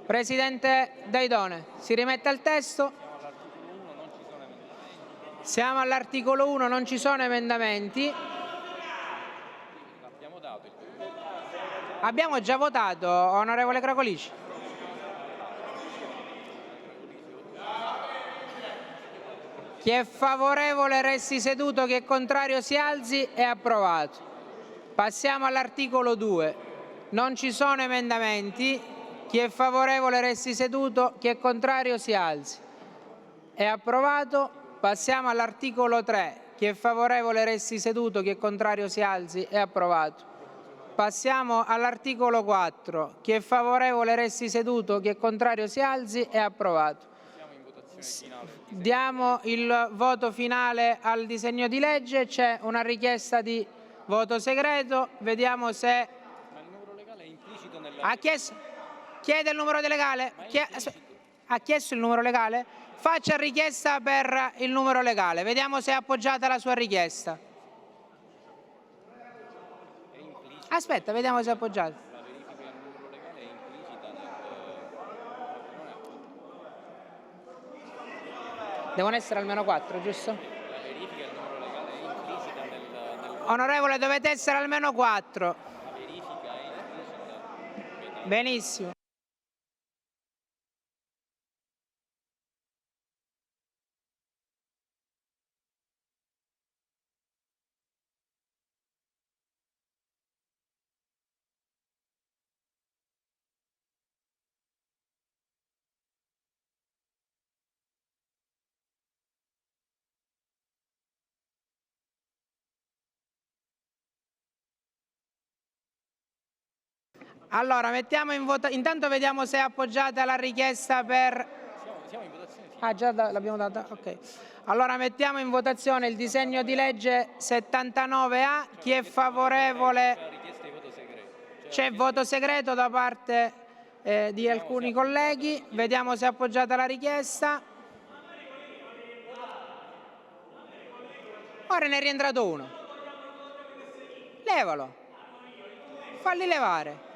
Presidente Daidone, si rimette al testo. Siamo all'articolo 1, non ci sono emendamenti. Abbiamo già votato, onorevole Cracolici. Chi è favorevole resti seduto, chi è contrario si alzi. È approvato. Passiamo all'articolo 2. Non ci sono emendamenti. Chi è favorevole resti seduto, chi è contrario si alzi. È approvato. Passiamo all'articolo 3. Chi è favorevole resti seduto, chi è contrario si alzi. È approvato. Passiamo all'articolo 4. Chi è favorevole resti seduto, chi è contrario si alzi. È approvato. Diamo il voto finale al disegno di legge. C'è una richiesta di voto segreto. Vediamo se... Chiede il numero legale? Ha chiesto il numero legale? Faccia richiesta per il numero legale. Vediamo se è appoggiata la sua richiesta. Aspetta, vediamo se è appoggiata. Devono essere almeno 4, giusto? Onorevole, dovete essere almeno 4. Benissimo. Allora, mettiamo in voto. Intanto vediamo se è appoggiata la richiesta per... Siamo in votazione. Ah, già l'abbiamo data? Ok. Allora mettiamo in votazione il disegno di legge 79A. Chi è favorevole? C'è voto segreto da parte di alcuni colleghi. Vediamo se è appoggiata la richiesta. Ora ne è rientrato uno. Levalo. Falli levare.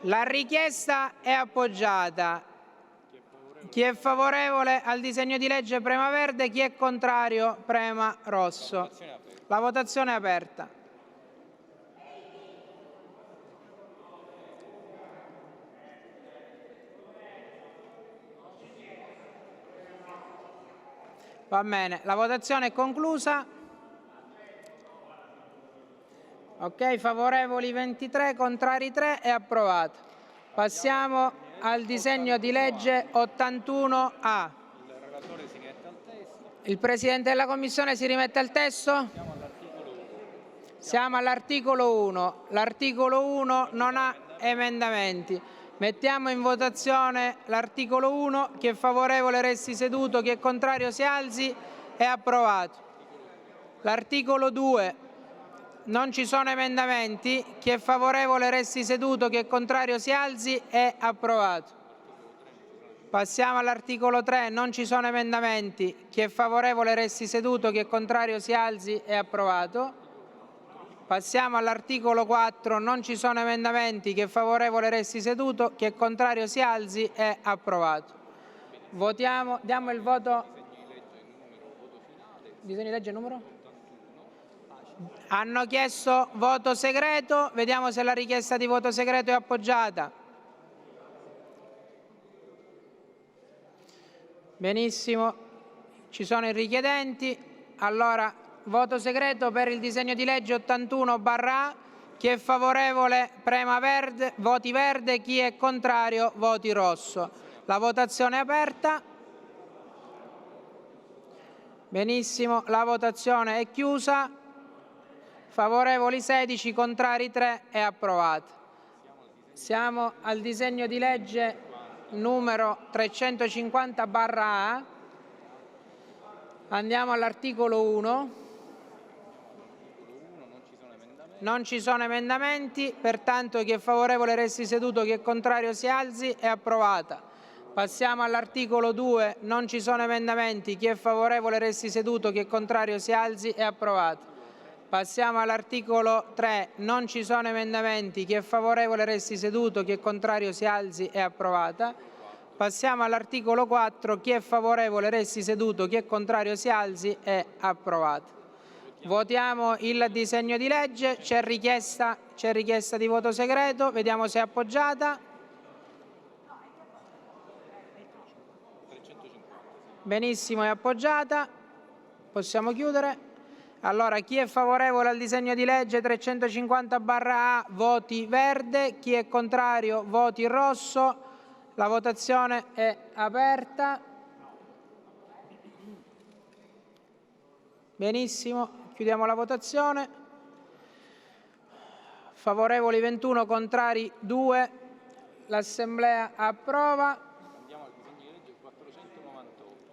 La richiesta è appoggiata. Chi è favorevole al disegno di legge prema verde, chi è contrario prema rosso. La votazione è aperta. Va bene, la votazione è conclusa. Ok, favorevoli 23, contrari 3, è approvato. Passiamo al disegno di legge 81A. Il Presidente della Commissione si rimette al testo? Siamo all'articolo 1. L'articolo 1 non ha emendamenti. Mettiamo in votazione l'articolo 1. Chi è favorevole resti seduto, chi è contrario si alzi. È approvato. L'articolo 2. Non ci sono emendamenti. Chi è favorevole resti seduto, chi è contrario si alzi. È approvato. Passiamo all'articolo 3. Non ci sono emendamenti. Chi è favorevole resti seduto, chi è contrario si alzi. È approvato. Passiamo all'articolo 4. Non ci sono emendamenti. Chi è favorevole resti seduto, chi è contrario si alzi. È approvato. Votiamo. Diamo il voto. Disegno di legge numero? Hanno chiesto voto segreto, vediamo se la richiesta di voto segreto è appoggiata. Benissimo, ci sono i richiedenti. Allora, voto segreto per il disegno di legge 81/A. Chi è favorevole prema verde, voti verde, chi è contrario voti rosso. La votazione è aperta. Benissimo, la votazione è chiusa. Favorevoli 16, contrari 3, è approvato. Siamo al disegno di legge numero 350/A. Andiamo all'articolo 1. Non ci sono emendamenti, pertanto chi è favorevole resti seduto, chi è contrario si alzi, è approvata. Passiamo all'articolo 2, non ci sono emendamenti, chi è favorevole resti seduto, chi è contrario si alzi, è approvato. Passiamo all'articolo 3, non ci sono emendamenti, chi è favorevole resti seduto, chi è contrario si alzi, è approvata. Passiamo all'articolo 4, chi è favorevole resti seduto, chi è contrario si alzi, è approvato. Votiamo il disegno di legge, c'è richiesta di voto segreto, vediamo se è appoggiata. Benissimo, è appoggiata. Possiamo chiudere. Allora, chi è favorevole al disegno di legge 350/A voti verde, chi è contrario voti rosso. La votazione è aperta. Benissimo. Chiudiamo la votazione. Favorevoli 21, contrari 2. L'Assemblea approva.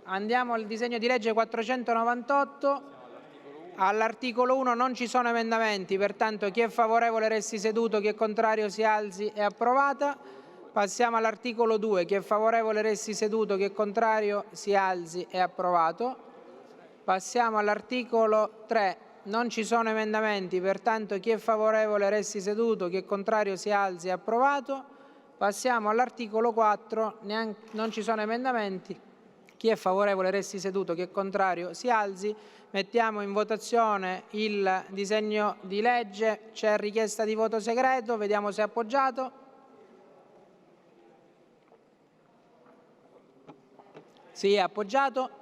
Andiamo al disegno di legge 498. All'articolo 1 non ci sono emendamenti, pertanto chi è favorevole resti seduto, chi è contrario si alzi, è approvata. Passiamo all'articolo 2. Chi è favorevole resti seduto, chi è contrario si alzi, è approvato. Passiamo all'articolo 3, non ci sono emendamenti, pertanto chi è favorevole resti seduto, chi è contrario si alzi, è approvato. Passiamo all'articolo 4, non ci sono emendamenti, chi è favorevole resti seduto, chi è contrario si alzi. Mettiamo in votazione il disegno di legge, c'è richiesta di voto segreto, vediamo se è appoggiato. Sì, è appoggiato.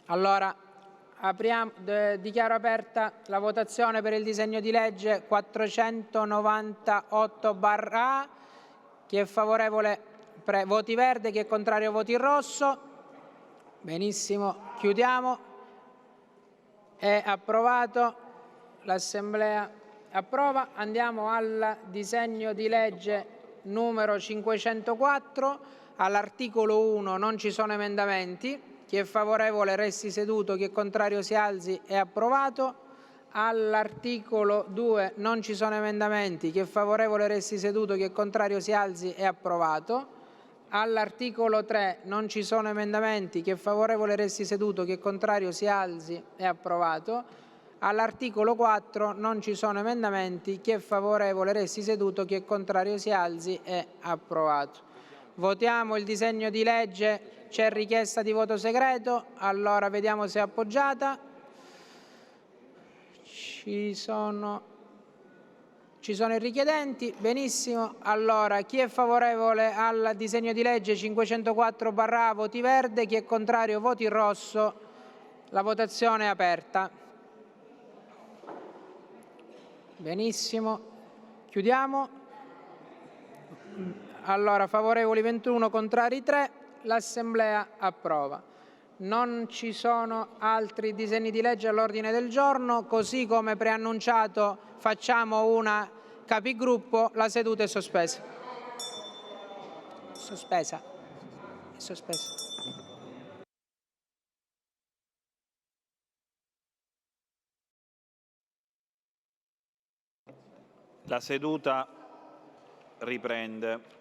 Allora, dichiaro aperta la votazione per il disegno di legge 498/A. Chi è favorevole voti verde, chi è contrario voti rosso. Benissimo, chiudiamo. È approvato. L'Assemblea approva. Andiamo al disegno di legge numero 504. All'articolo 1 non ci sono emendamenti. Chi è favorevole resti seduto, chi è contrario si alzi, è approvato. All'articolo 2 non ci sono emendamenti, chi è favorevole resti seduto, chi è contrario si alzi, è approvato. All'articolo 3 non ci sono emendamenti, chi è favorevole resti seduto, chi è contrario si alzi, è approvato. All'articolo 4 non ci sono emendamenti, chi è favorevole resti seduto, chi è contrario si alzi, è approvato. Votiamo il disegno di legge. C'è richiesta di voto segreto, allora vediamo se è appoggiata. Ci sono i richiedenti, benissimo. Allora, chi è favorevole al disegno di legge 504/A voti verde, chi è contrario voti rosso. La votazione è aperta. Benissimo, chiudiamo. Allora, favorevoli 21, contrari 3. L'Assemblea approva. Non ci sono altri disegni di legge all'ordine del giorno, così come preannunciato facciamo una capigruppo, la seduta è sospesa. Sospesa. La seduta riprende.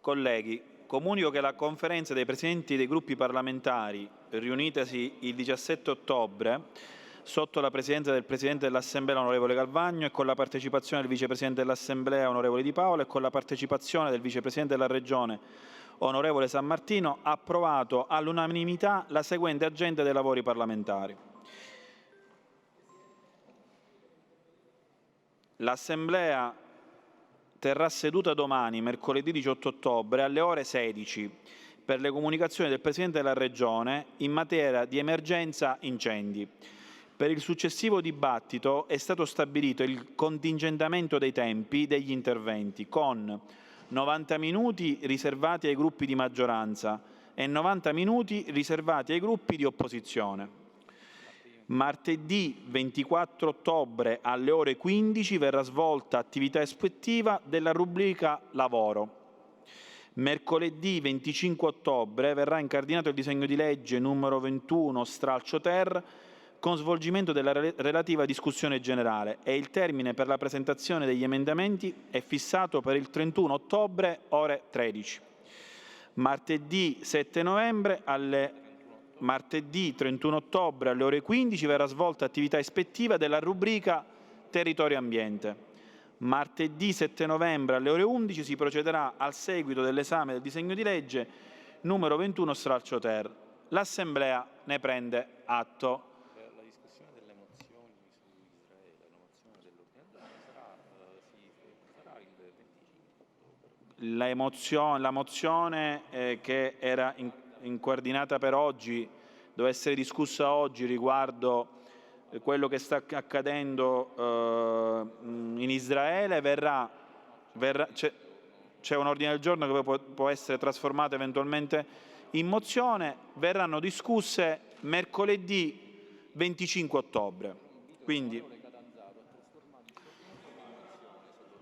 Colleghi, comunico che la Conferenza dei Presidenti dei Gruppi parlamentari, riunitasi il 17 ottobre, sotto la presidenza del Presidente dell'Assemblea, onorevole Galvagno, e con la partecipazione del Vicepresidente dell'Assemblea, onorevole Di Paolo, e con la partecipazione del Vicepresidente della Regione, onorevole San Martino, ha approvato all'unanimità la seguente agenda dei lavori parlamentari. L'Assemblea terrà seduta domani, mercoledì 18 ottobre, alle ore 16, per le comunicazioni del Presidente della Regione in materia di emergenza incendi. Per il successivo dibattito è stato stabilito il contingentamento dei tempi degli interventi con 90 minuti riservati ai gruppi di maggioranza e 90 minuti riservati ai gruppi di opposizione. Martedì 24 ottobre alle ore 15 verrà svolta attività ispettiva della rubrica Lavoro. Mercoledì 25 ottobre verrà incardinato il disegno di legge numero 21 stralcio ter con svolgimento della relativa discussione generale e il termine per la presentazione degli emendamenti è fissato per il 31 ottobre ore 13. Martedì 31 ottobre alle ore 15 verrà svolta attività ispettiva della rubrica Territorio e Ambiente. Martedì 7 novembre alle ore 11 si procederà al seguito dell'esame del disegno di legge numero 21 stralcio ter. L'Assemblea ne prende atto. La mozione che era incardinata per oggi, doveva essere discussa oggi riguardo quello che sta accadendo in Israele, c'è un ordine del giorno che può essere trasformato eventualmente in mozione, verranno discusse mercoledì 25 ottobre. Quindi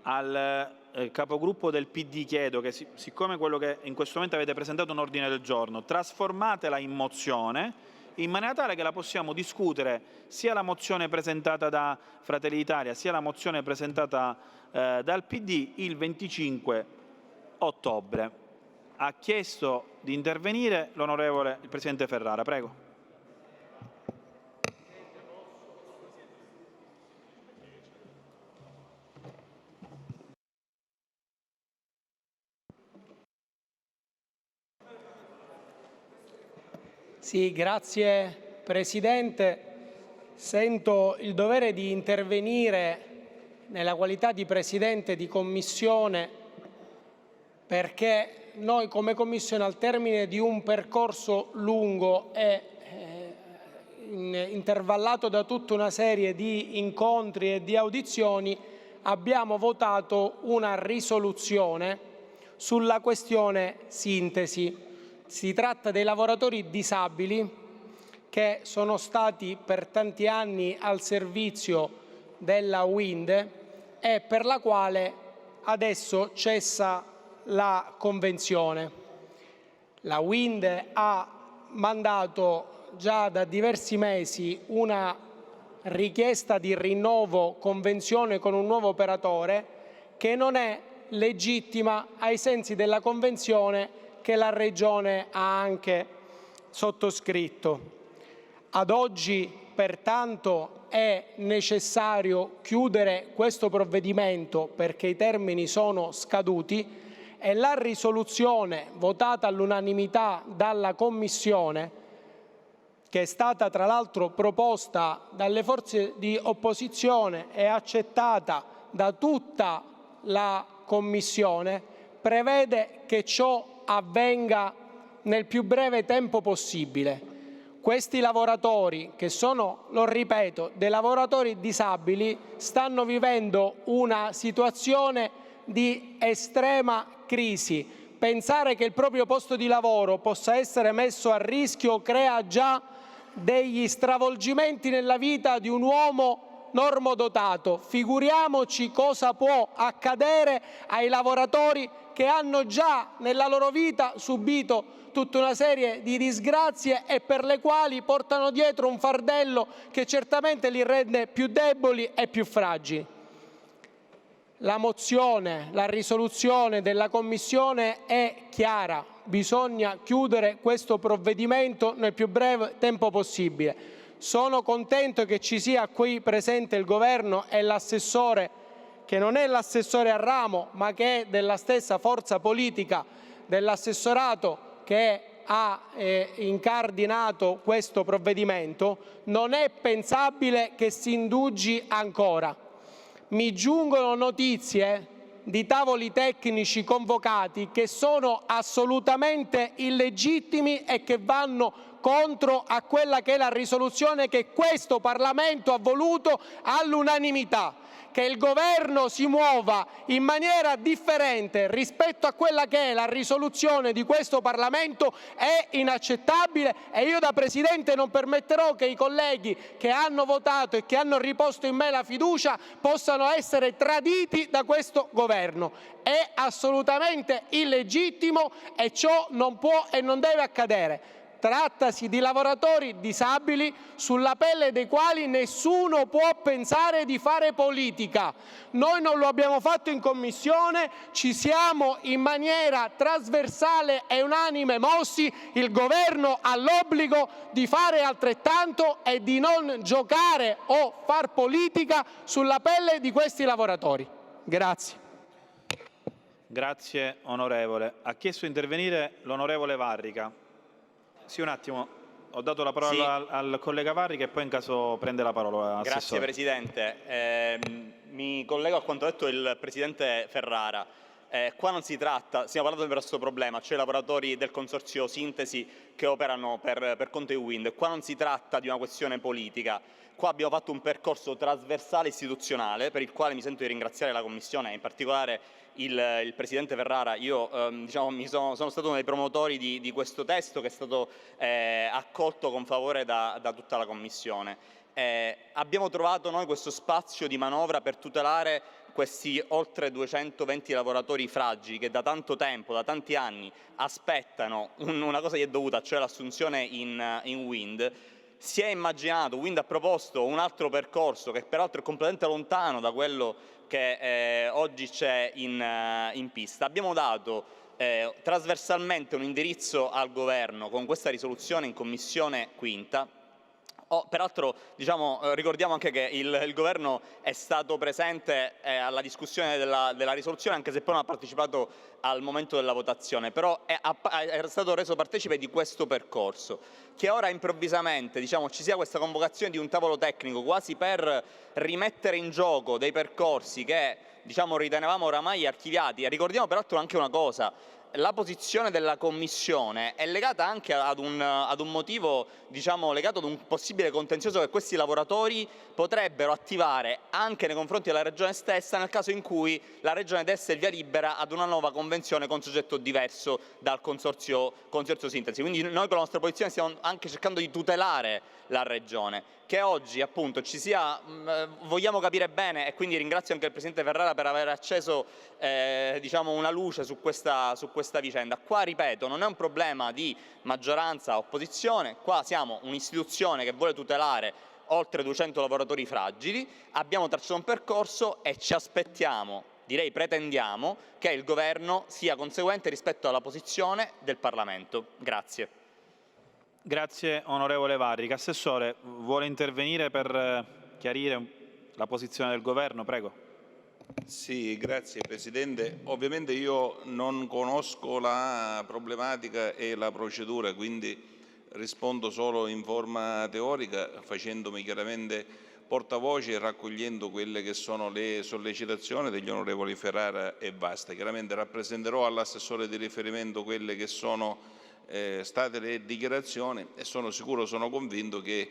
al capogruppo del PD chiedo che, siccome quello che in questo momento avete presentato un ordine del giorno, trasformatela in mozione in maniera tale che la possiamo discutere sia la mozione presentata da Fratelli d'Italia sia la mozione presentata dal PD il 25 ottobre. Ha chiesto di intervenire il Presidente Ferrara. Prego. Sì, grazie Presidente. Sento il dovere di intervenire nella qualità di Presidente di Commissione perché noi come Commissione, al termine di un percorso lungo e intervallato da tutta una serie di incontri e di audizioni, abbiamo votato una risoluzione sulla questione sintesi. Si tratta dei lavoratori disabili che sono stati per tanti anni al servizio della Wind e per la quale adesso cessa la convenzione. La Wind ha mandato già da diversi mesi una richiesta di rinnovo convenzione con un nuovo operatore che non è legittima ai sensi della convenzione che la Regione ha anche sottoscritto. Ad oggi, pertanto, è necessario chiudere questo provvedimento perché i termini sono scaduti e la risoluzione votata all'unanimità dalla Commissione, che è stata tra l'altro proposta dalle forze di opposizione e accettata da tutta la Commissione, prevede che ciò avvenga nel più breve tempo possibile. Questi lavoratori, che sono, lo ripeto, dei lavoratori disabili, stanno vivendo una situazione di estrema crisi. Pensare che il proprio posto di lavoro possa essere messo a rischio crea già degli stravolgimenti nella vita di un uomo normodotato. Figuriamoci cosa può accadere ai lavoratori che hanno già nella loro vita subito tutta una serie di disgrazie e per le quali portano dietro un fardello che certamente li rende più deboli e più fragili. La risoluzione della Commissione è chiara: bisogna chiudere questo provvedimento nel più breve tempo possibile. Sono contento che ci sia qui presente il Governo e l'assessore, che non è l'assessore a ramo, ma che è della stessa forza politica dell'assessorato che ha incardinato questo provvedimento. Non è pensabile che si indugi ancora. Mi giungono notizie di tavoli tecnici convocati che sono assolutamente illegittimi e che vanno contro a quella che è la risoluzione che questo Parlamento ha voluto all'unanimità. Che il Governo si muova in maniera differente rispetto a quella che è la risoluzione di questo Parlamento è inaccettabile, e io da Presidente non permetterò che i colleghi che hanno votato e che hanno riposto in me la fiducia possano essere traditi da questo Governo. È assolutamente illegittimo e ciò non può e non deve accadere. Trattasi di lavoratori disabili sulla pelle dei quali nessuno può pensare di fare politica. Noi non lo abbiamo fatto in Commissione, ci siamo in maniera trasversale e unanime mossi. Il Governo ha l'obbligo di fare altrettanto e di non giocare o far politica sulla pelle di questi lavoratori. Grazie. Grazie onorevole. Ha chiesto di intervenire l'onorevole Varrica. Sì, un attimo, ho dato la parola al collega Varrica e poi in caso prende la parola. Assessore. Grazie Presidente. Mi collego a quanto detto il Presidente Ferrara. Qua non si tratta, stiamo parlando del grosso problema, cioè i lavoratori del consorzio Sintesi che operano per conto di Wind. Qua non si tratta di una questione politica. Qua abbiamo fatto un percorso trasversale istituzionale per il quale mi sento di ringraziare la Commissione, in particolare il Presidente Ferrara. Io sono stato uno dei promotori di questo testo che è stato accolto con favore da tutta la Commissione. Abbiamo trovato noi questo spazio di manovra per tutelare questi oltre 220 lavoratori fragili che da tanto tempo, da tanti anni, aspettano una cosa che è dovuta, cioè l'assunzione in Wind. Si è immaginato, Wind ha proposto un altro percorso che peraltro è completamente lontano da quello che oggi c'è in pista. Abbiamo dato trasversalmente un indirizzo al Governo con questa risoluzione in Commissione quinta. Peraltro ricordiamo anche che il Governo è stato presente alla discussione della risoluzione, anche se poi non ha partecipato al momento della votazione, però è stato reso partecipe di questo percorso. Che ora improvvisamente ci sia questa convocazione di un tavolo tecnico quasi per rimettere in gioco dei percorsi che ritenevamo oramai archiviati. E ricordiamo peraltro anche una cosa: la posizione della Commissione è legata anche ad un motivo, legato ad un possibile contenzioso che questi lavoratori potrebbero attivare anche nei confronti della Regione stessa nel caso in cui la Regione desse il via libera ad una nuova convenzione con soggetto diverso dal consorzio Sintesi. Quindi noi con la nostra posizione stiamo anche cercando di tutelare la Regione. Che oggi appunto vogliamo capire bene, e quindi ringrazio anche il Presidente Ferrara per aver acceso una luce su questa vicenda. Qua, ripeto, non è un problema di maggioranza o opposizione, qua siamo un'istituzione che vuole tutelare oltre 200 lavoratori fragili, abbiamo tracciato un percorso e ci aspettiamo, direi pretendiamo, che il Governo sia conseguente rispetto alla posizione del Parlamento. Grazie. Grazie onorevole Varrica. Assessore, vuole intervenire per chiarire la posizione del Governo? Prego. Sì, grazie Presidente. Ovviamente io non conosco la problematica e la procedura, quindi rispondo solo in forma teorica, facendomi chiaramente portavoce e raccogliendo quelle che sono le sollecitazioni degli onorevoli Ferrara e Vasta. Chiaramente rappresenterò all'assessore di riferimento quelle che sono state le dichiarazioni e sono sicuro, sono convinto che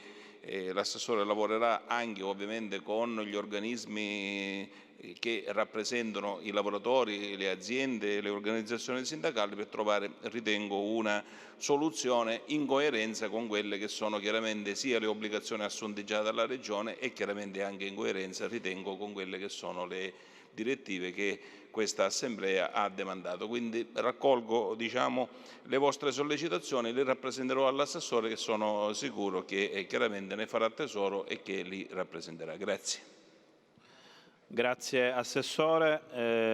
l'assessore lavorerà anche ovviamente con gli organismi che rappresentano i lavoratori, le aziende, le organizzazioni sindacali per trovare, ritengo, una soluzione in coerenza con quelle che sono chiaramente sia le obbligazioni assunte già dalla Regione e chiaramente anche in coerenza, ritengo, con quelle che sono le direttive che questa Assemblea ha demandato. Quindi raccolgo le vostre sollecitazioni, le rappresenterò all'assessore che sono sicuro che chiaramente ne farà tesoro e che li rappresenterà. Grazie. Grazie Assessore,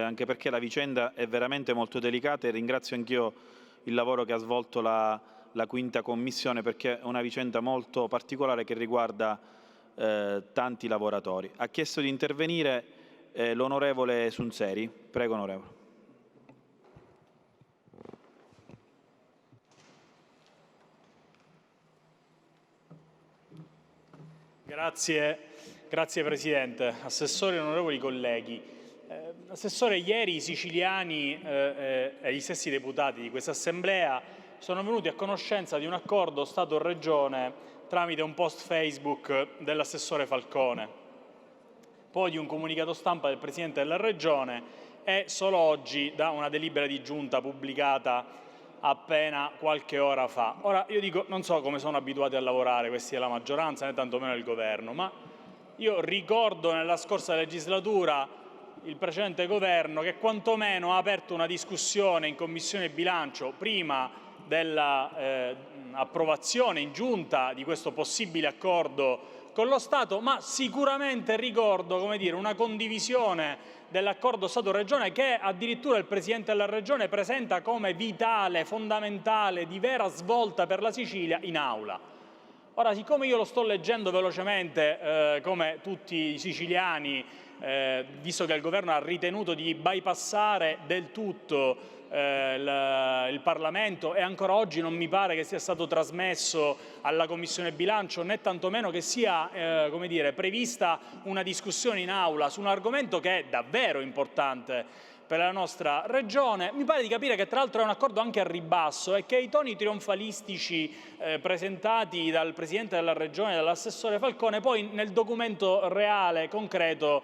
anche perché la vicenda è veramente molto delicata e ringrazio anch'io il lavoro che ha svolto la quinta Commissione, perché è una vicenda molto particolare che riguarda tanti lavoratori. Ha chiesto di intervenire l'onorevole Sunseri. Prego onorevole. Grazie Presidente. Assessori, onorevoli colleghi, Assessore, ieri i siciliani e gli stessi deputati di questa Assemblea sono venuti a conoscenza di un accordo Stato-Regione tramite un post Facebook dell'assessore Falcone, poi di un comunicato stampa del Presidente della Regione e solo oggi da una delibera di giunta pubblicata appena qualche ora fa. Ora, io dico, non so come sono abituati a lavorare questi della maggioranza, né tantomeno il Governo, ma io ricordo nella scorsa legislatura il precedente Governo che quantomeno ha aperto una discussione in Commissione Bilancio prima dell'approvazione in Giunta di questo possibile accordo con lo Stato, ma sicuramente ricordo, come dire, una condivisione dell'accordo Stato-Regione che addirittura il Presidente della Regione presenta come vitale, fondamentale, di vera svolta per la Sicilia in Aula. Ora, siccome io lo sto leggendo velocemente, come tutti i siciliani, visto che il Governo ha ritenuto di bypassare del tutto il Parlamento e ancora oggi non mi pare che sia stato trasmesso alla Commissione Bilancio né tantomeno che sia come dire, prevista una discussione in Aula su un argomento che è davvero importante per la nostra Regione, mi pare di capire che tra l'altro è un accordo anche a ribasso e che i toni trionfalistici presentati dal Presidente della Regione e dall'assessore Falcone poi nel documento reale, concreto,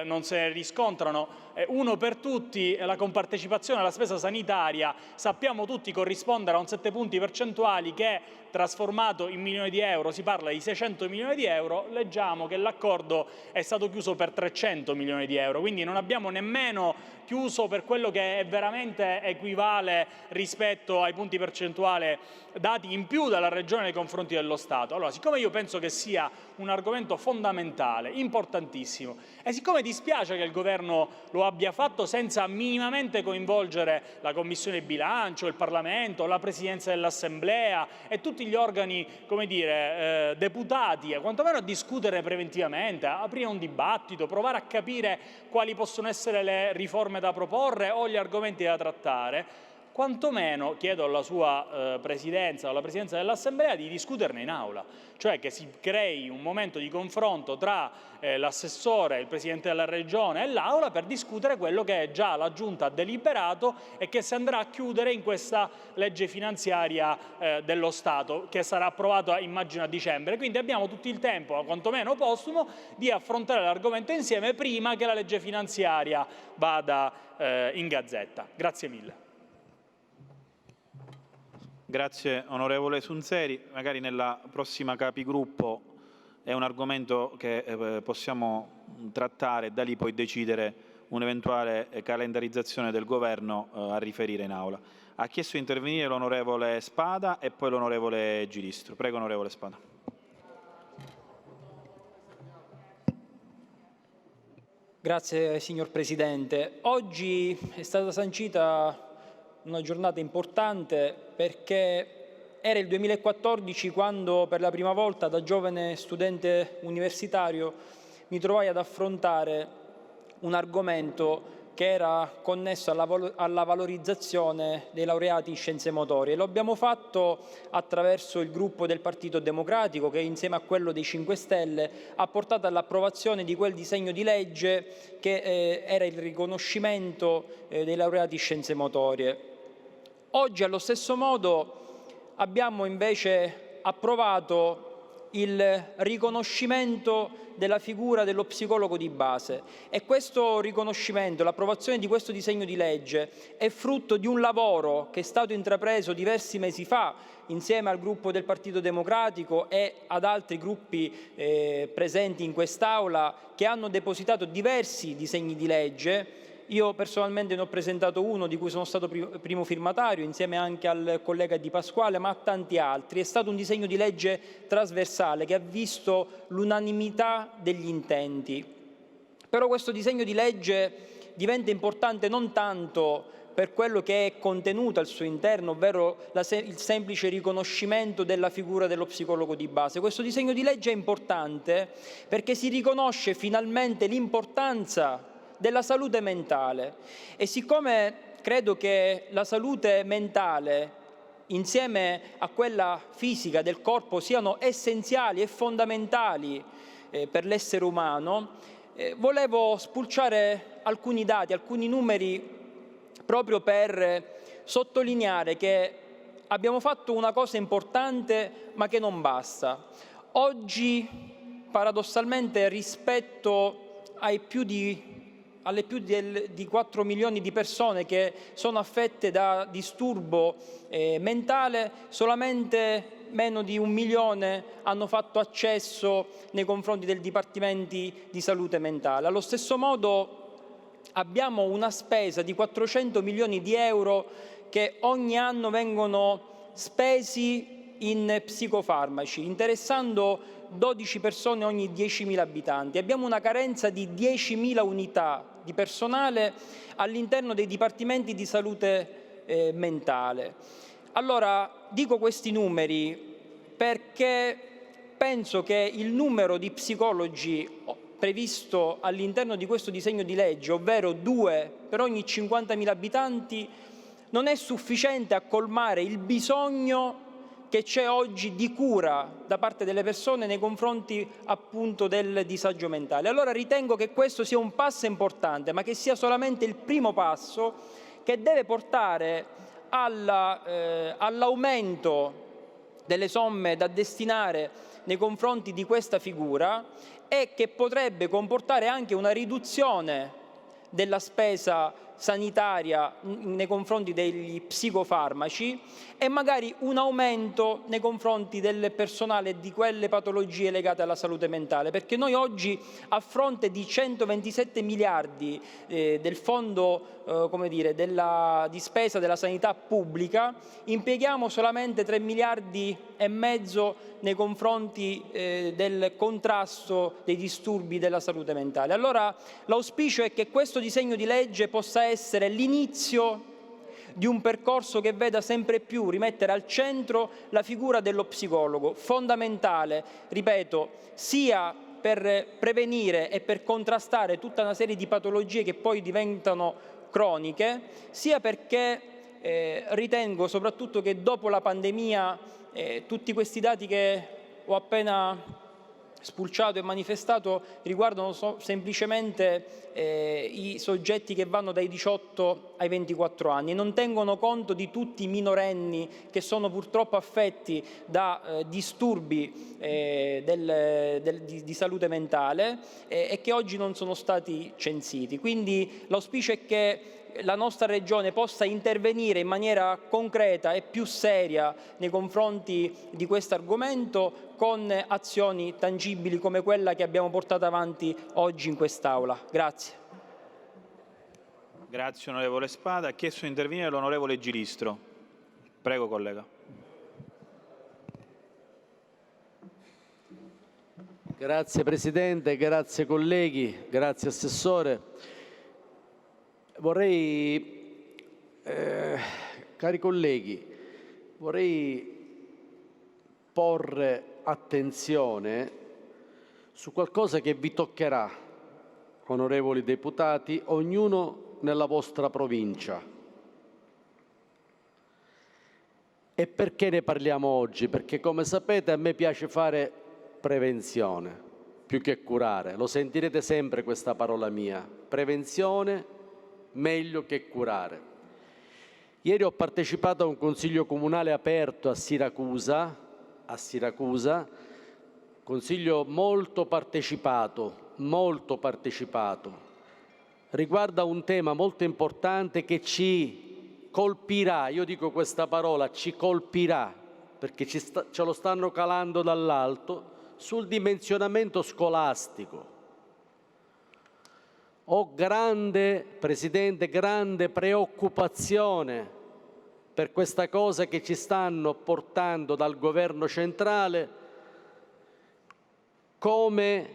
non se ne riscontrano. Uno per tutti, la compartecipazione alla spesa sanitaria, sappiamo tutti corrispondere a un 7 punti percentuali che trasformato in milioni di euro, si parla di 600 milioni di euro, leggiamo che l'accordo è stato chiuso per 300 milioni di euro, quindi non abbiamo nemmeno chiuso per quello che è veramente equivale rispetto ai punti percentuali dati in più dalla Regione nei confronti dello Stato. Allora, siccome io penso che sia un argomento fondamentale, importantissimo, e siccome dispiace che il Governo lo abbia fatto senza minimamente coinvolgere la Commissione Bilancio, il Parlamento, la Presidenza dell'Assemblea e tutti gli organi, come dire, deputati, quantomeno a discutere preventivamente, a aprire un dibattito, provare a capire quali possono essere le riforme da proporre o gli argomenti da trattare, quantomeno chiedo alla sua Presidenza o alla Presidenza dell'Assemblea di discuterne in Aula, cioè che si crei un momento di confronto tra l'assessore, il Presidente della Regione e l'Aula per discutere quello che già la Giunta ha deliberato e che si andrà a chiudere in questa legge finanziaria dello Stato, che sarà approvata immagino a dicembre. Quindi abbiamo tutto il tempo, quantomeno postumo, di affrontare l'argomento insieme prima che la legge finanziaria vada in Gazzetta. Grazie mille. Grazie onorevole Sunzeri, magari nella prossima capigruppo è un argomento che possiamo trattare e da lì poi decidere un'eventuale calendarizzazione del Governo a riferire in Aula. Ha chiesto di intervenire l'onorevole Spada e poi l'onorevole Giristro. Prego onorevole Spada. Grazie signor Presidente. Oggi è stata sancita una giornata importante perché era il 2014 quando per la prima volta da giovane studente universitario mi trovai ad affrontare un argomento che era connesso alla valorizzazione dei laureati in scienze motorie. Lo abbiamo fatto attraverso il gruppo del Partito Democratico che insieme a quello dei 5 Stelle ha portato all'approvazione di quel disegno di legge che era il riconoscimento dei laureati in scienze motorie. Oggi allo stesso modo abbiamo invece approvato il riconoscimento della figura dello psicologo di base e questo riconoscimento, l'approvazione di questo disegno di legge è frutto di un lavoro che è stato intrapreso diversi mesi fa insieme al gruppo del Partito Democratico e ad altri gruppi presenti in quest'Aula che hanno depositato diversi disegni di legge. Io personalmente ne ho presentato uno di cui sono stato primo firmatario insieme anche al collega Di Pasquale, ma a tanti altri. È stato un disegno di legge trasversale che ha visto l'unanimità degli intenti. Però questo disegno di legge diventa importante non tanto per quello che è contenuto al suo interno, ovvero il semplice riconoscimento della figura dello psicologo di base. Questo disegno di legge è importante perché si riconosce finalmente l'importanza della salute mentale e siccome credo che la salute mentale insieme a quella fisica del corpo siano essenziali e fondamentali per l'essere umano, volevo spulciare alcuni dati, alcuni numeri, proprio per sottolineare che abbiamo fatto una cosa importante, ma che non basta. Oggi, paradossalmente, rispetto alle più di 4 milioni di persone che sono affette da disturbo mentale, solamente meno di 1 milione hanno fatto accesso nei confronti dei dipartimenti di salute mentale. Allo stesso modo abbiamo una spesa di 400 milioni di euro che ogni anno vengono spesi in psicofarmaci, interessando 12 persone ogni 10.000 abitanti. Abbiamo una carenza di 10.000 unità di personale all'interno dei dipartimenti di salute mentale. Allora, dico questi numeri perché penso che il numero di psicologi previsto all'interno di questo disegno di legge, ovvero 2 per ogni 50.000 abitanti, non è sufficiente a colmare il bisogno che c'è oggi di cura da parte delle persone nei confronti appunto del disagio mentale. Allora ritengo che questo sia un passo importante, ma che sia solamente il primo passo che deve portare all'aumento delle somme da destinare nei confronti di questa figura e che potrebbe comportare anche una riduzione della spesa sanitaria nei confronti degli psicofarmaci e magari un aumento nei confronti del personale di quelle patologie legate alla salute mentale, perché noi oggi, a fronte di 127 miliardi del fondo di spesa della sanità pubblica, impieghiamo solamente 3 miliardi e mezzo nei confronti del contrasto dei disturbi della salute mentale. Allora l'auspicio è che questo disegno di legge possa essere l'inizio di un percorso che veda sempre più rimettere al centro la figura dello psicologo, fondamentale, ripeto, sia per prevenire e per contrastare tutta una serie di patologie che poi diventano croniche, sia perché ritengo soprattutto che dopo la pandemia tutti questi dati che ho appena spulciato e manifestato riguardano semplicemente i soggetti che vanno dai 18 ai 24 anni e non tengono conto di tutti i minorenni che sono purtroppo affetti da disturbi di salute mentale e che oggi non sono stati censiti. Quindi l'auspicio è che la nostra Regione possa intervenire in maniera concreta e più seria nei confronti di questo argomento con azioni tangibili come quella che abbiamo portato avanti oggi in quest'Aula. Grazie. Grazie onorevole Spada. Ha chiesto di intervenire l'onorevole Giristro. Prego collega. Grazie Presidente, grazie colleghi, grazie Assessore. Cari colleghi, vorrei porre attenzione su qualcosa che vi toccherà, onorevoli deputati, ognuno nella vostra provincia. E perché ne parliamo oggi? Perché, come sapete, a me piace fare prevenzione più che curare. Lo sentirete sempre questa parola mia. Prevenzione meglio che curare. Ieri ho partecipato a un consiglio comunale aperto a Siracusa, consiglio molto partecipato, riguarda un tema molto importante che ci colpirà, io dico questa parola, ci colpirà, perché ce lo stanno calando dall'alto, sul dimensionamento scolastico. Ho Presidente, grande preoccupazione per questa cosa che ci stanno portando dal governo centrale, come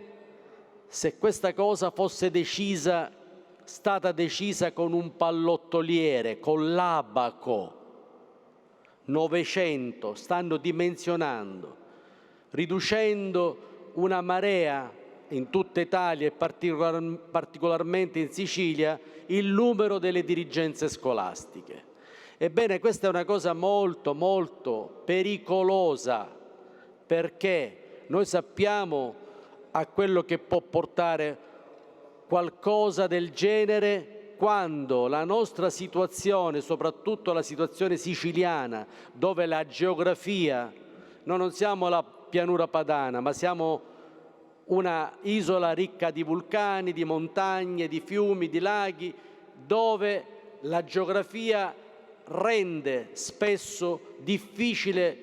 se questa cosa fosse stata decisa con un pallottoliere, con l'abaco. 900, stanno dimensionando, riducendo una marea in tutta Italia e particolarmente in Sicilia il numero delle dirigenze scolastiche. Ebbene, questa è una cosa molto, molto pericolosa, perché noi sappiamo a quello che può portare qualcosa del genere quando la nostra situazione, soprattutto la situazione siciliana, dove la geografia, noi non siamo la pianura padana, ma siamo una isola ricca di vulcani, di montagne, di fiumi, di laghi, dove la geografia rende spesso difficile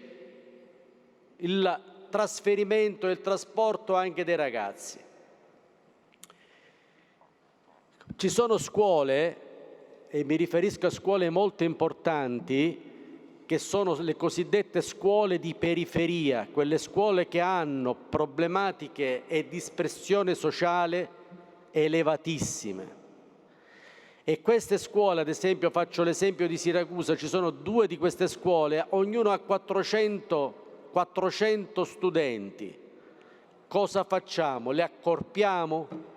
il trasferimento e il trasporto anche dei ragazzi. Ci sono scuole, e mi riferisco a scuole molto importanti, che sono le cosiddette scuole di periferia, quelle scuole che hanno problematiche e dispersione sociale elevatissime. E queste scuole, ad esempio, faccio l'esempio di Siracusa, ci sono 2 di queste scuole, ognuno ha 400 studenti. Cosa facciamo? Le accorpiamo?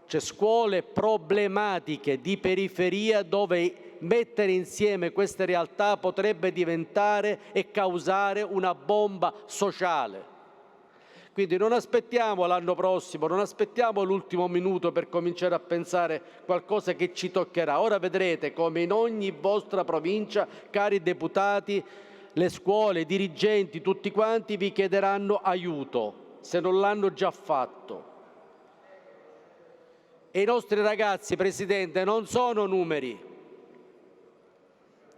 C'è scuole problematiche di periferia dove mettere insieme queste realtà potrebbe diventare e causare una bomba sociale. Quindi non aspettiamo l'anno prossimo, non aspettiamo l'ultimo minuto per cominciare a pensare qualcosa che ci toccherà. Ora vedrete come in ogni vostra provincia, cari deputati, le scuole, i dirigenti, tutti quanti vi chiederanno aiuto, se non l'hanno già fatto. E i nostri ragazzi, Presidente, non sono numeri.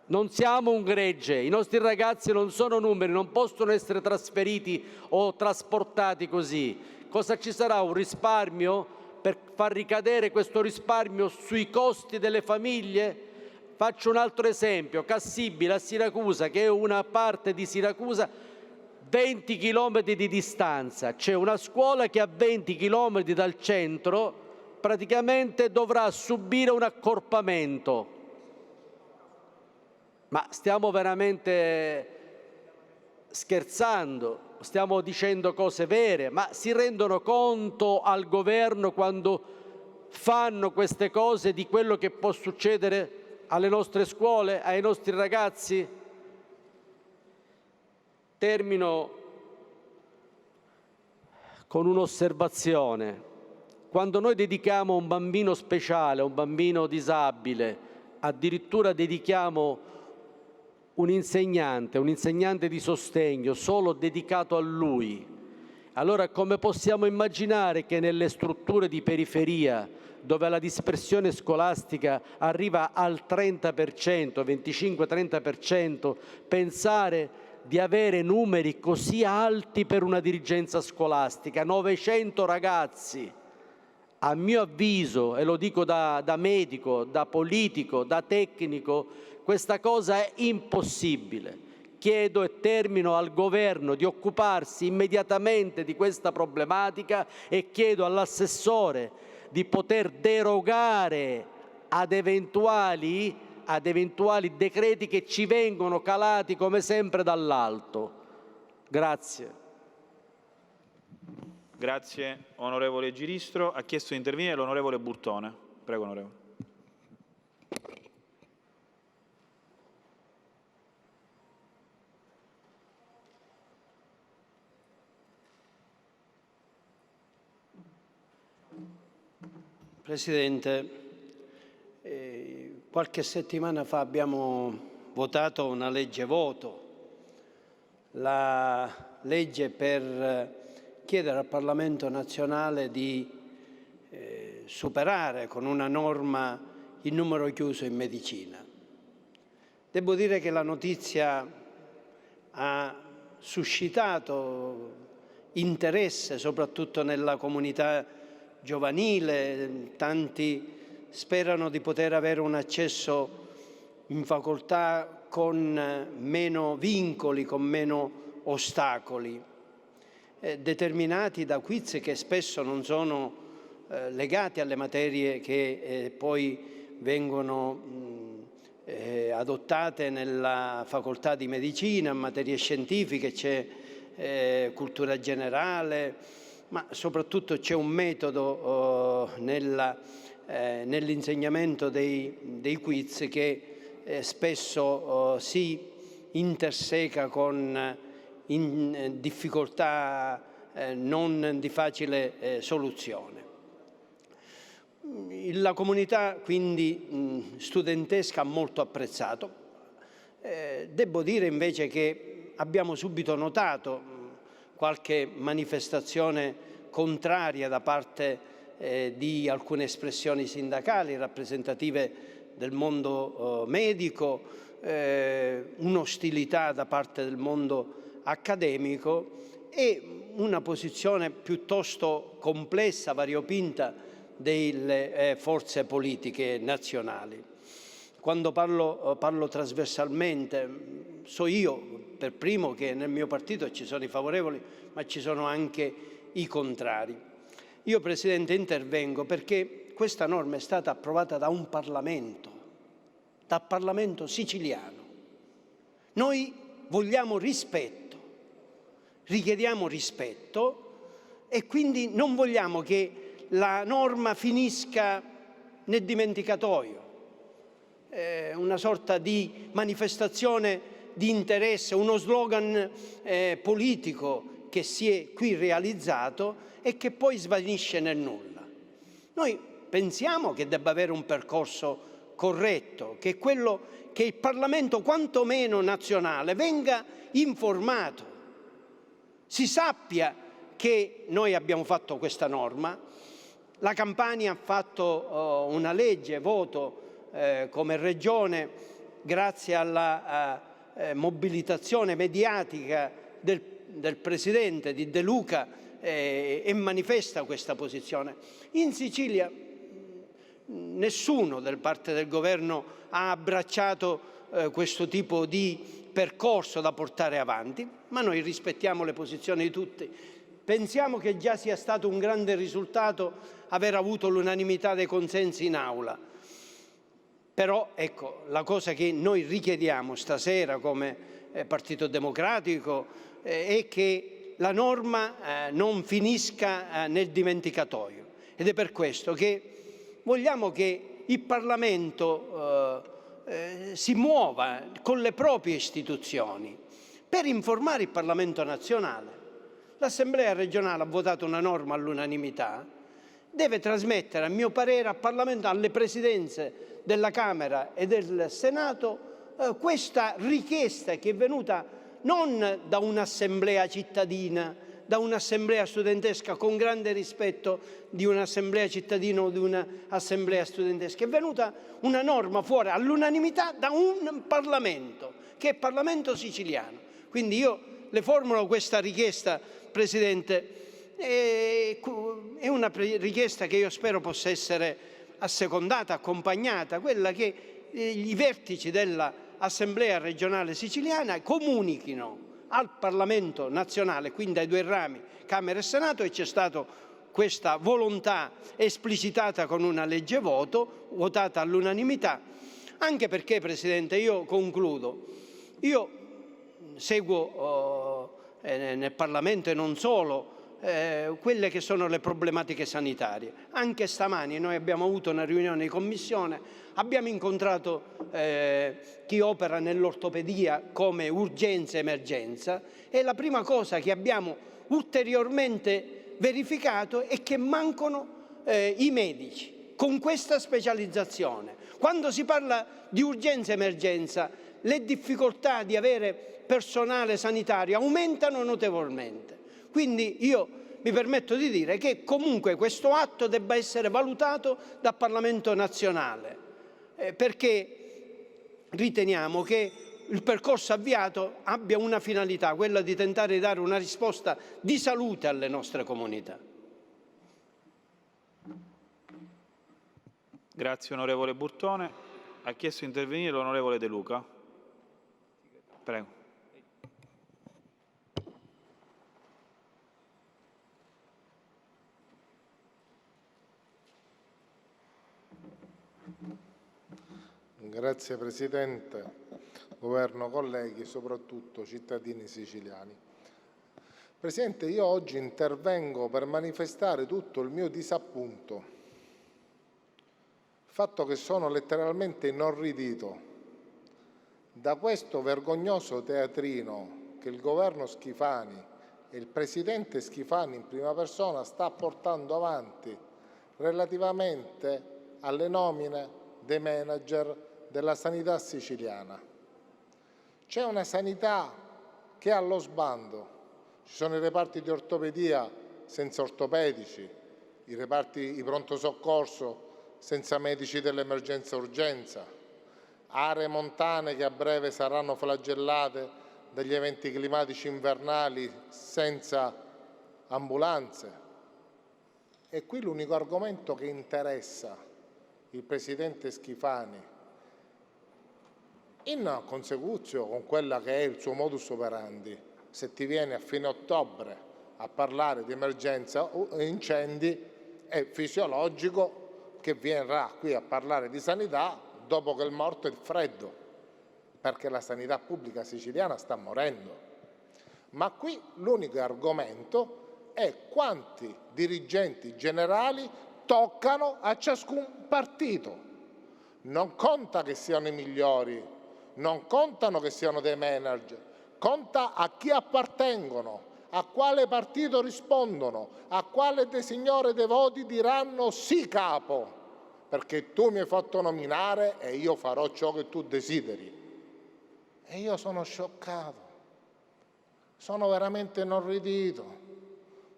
Non siamo un gregge, i nostri ragazzi non sono numeri, non possono essere trasferiti o trasportati così. Cosa ci sarà? Un risparmio per far ricadere questo risparmio sui costi delle famiglie? Faccio un altro esempio, Cassibile a Siracusa, che è una parte di Siracusa, 20 chilometri di distanza. C'è una scuola che a 20 chilometri dal centro praticamente dovrà subire un accorpamento. Ma stiamo veramente scherzando? Stiamo dicendo cose vere? Ma si rendono conto al governo quando fanno queste cose di quello che può succedere alle nostre scuole, ai nostri ragazzi? Termino con un'osservazione. Quando noi dedichiamo un bambino speciale, un bambino disabile, addirittura dedichiamo un insegnante di sostegno solo dedicato a lui, allora come possiamo immaginare che nelle strutture di periferia, dove la dispersione scolastica arriva al 30%, 25-30%, pensare di avere numeri così alti per una dirigenza scolastica, 900 ragazzi? A mio avviso, e lo dico da medico, da politico, da tecnico, questa cosa è impossibile. Chiedo e termino al Governo di occuparsi immediatamente di questa problematica e chiedo all'assessore di poter derogare ad eventuali decreti che ci vengono calati come sempre dall'alto. Grazie. Grazie onorevole Giristro. Ha chiesto di intervenire l'onorevole Burtone. Prego onorevole. Presidente, qualche settimana fa abbiamo votato una legge voto, la legge per chiedere al Parlamento nazionale di superare con una norma il numero chiuso in medicina. Devo dire che la notizia ha suscitato interesse soprattutto nella comunità giovanile, tanti sperano di poter avere un accesso in facoltà con meno vincoli, con meno ostacoli, determinati da quiz che spesso non sono legati alle materie che poi vengono adottate nella facoltà di medicina, materie scientifiche, c'è cultura generale, ma soprattutto c'è un metodo nell'insegnamento dei quiz che spesso si interseca con difficoltà non di facile soluzione. La comunità quindi studentesca ha molto apprezzato. Devo dire invece che abbiamo subito notato qualche manifestazione contraria da parte di alcune espressioni sindacali rappresentative del mondo medico, un'ostilità da parte del mondo accademico e una posizione piuttosto complessa, variopinta delle forze politiche nazionali. Quando parlo trasversalmente, so io per primo che nel mio partito ci sono i favorevoli, ma ci sono anche i contrari. Io, Presidente, intervengo perché questa norma è stata approvata da un Parlamento, dal Parlamento siciliano. Noi vogliamo rispetto, richiediamo rispetto e quindi non vogliamo che la norma finisca nel dimenticatoio, una sorta di manifestazione di interesse, uno slogan politico che si è qui realizzato e che poi svanisce nel nulla. Noi pensiamo che debba avere un percorso corretto, che è quello che il Parlamento quantomeno nazionale venga informato, si sappia che noi abbiamo fatto questa norma, la Campania ha fatto una legge, voto come regione grazie alla mobilitazione mediatica del Presidente di De Luca e manifesta questa posizione. In Sicilia nessuno da parte del governo ha abbracciato questo tipo di percorso da portare avanti, ma noi rispettiamo le posizioni di tutti. Pensiamo che già sia stato un grande risultato aver avuto l'unanimità dei consensi in aula. Però ecco, la cosa che noi richiediamo stasera come Partito Democratico è che la norma non finisca nel dimenticatoio ed è per questo che vogliamo che il Parlamento si muova con le proprie istituzioni per informare il Parlamento nazionale. L'Assemblea regionale ha votato una norma all'unanimità, deve trasmettere, a mio parere, al Parlamento, alle presidenze della Camera e del Senato, questa richiesta che è venuta non da un'assemblea cittadina, da un'assemblea studentesca, con grande rispetto di un'assemblea cittadina o di un'assemblea studentesca, è venuta una norma fuori all'unanimità da un Parlamento, che è il Parlamento siciliano. Quindi io le formulo questa richiesta, Presidente, è una richiesta che io spero possa essere assecondata, accompagnata, quella che i vertici dell'Assemblea regionale siciliana comunichino al Parlamento nazionale, quindi ai due rami, Camera e Senato, e c'è stata questa volontà esplicitata con una legge voto, votata all'unanimità, anche perché, Presidente, io concludo, io seguo nel Parlamento e non solo quelle che sono le problematiche sanitarie. Anche stamani noi abbiamo avuto una riunione di commissione, abbiamo incontrato chi opera nell'ortopedia come urgenza e emergenza e la prima cosa che abbiamo ulteriormente verificato è che mancano i medici con questa specializzazione. Quando si parla di urgenza e emergenza, le difficoltà di avere personale sanitario aumentano notevolmente. Quindi io mi permetto di dire che comunque questo atto debba essere valutato dal Parlamento nazionale, perché riteniamo che il percorso avviato abbia una finalità, quella di tentare di dare una risposta di salute alle nostre comunità. Grazie onorevole Burtone. Ha chiesto di intervenire l'onorevole De Luca. Prego. Grazie Presidente, Governo, colleghi e soprattutto cittadini siciliani. Presidente, io oggi intervengo per manifestare tutto il mio disappunto, fatto che sono letteralmente inorridito da questo vergognoso teatrino che il governo Schifani e il presidente Schifani in prima persona sta portando avanti relativamente alle nomine dei manager della sanità siciliana. C'è una sanità che è allo sbando, ci sono i reparti di ortopedia senza ortopedici, i pronto soccorso senza medici dell'emergenza urgenza, aree montane che a breve saranno flagellate dagli eventi climatici invernali senza ambulanze. E qui l'unico argomento che interessa il Presidente Schifani, in consecuzio con quella che è il suo modus operandi, se ti viene a fine ottobre a parlare di emergenza incendi, è fisiologico che verrà qui a parlare di sanità dopo che il morto è il freddo, perché la sanità pubblica siciliana sta morendo. Ma qui l'unico argomento è quanti dirigenti generali toccano a ciascun partito. Non conta che siano i migliori, non contano che siano dei manager, conta a chi appartengono, a quale partito rispondono, a quale dei signori dei voti diranno sì capo, perché tu mi hai fatto nominare e io farò ciò che tu desideri. E io sono scioccato, sono veramente inorridito.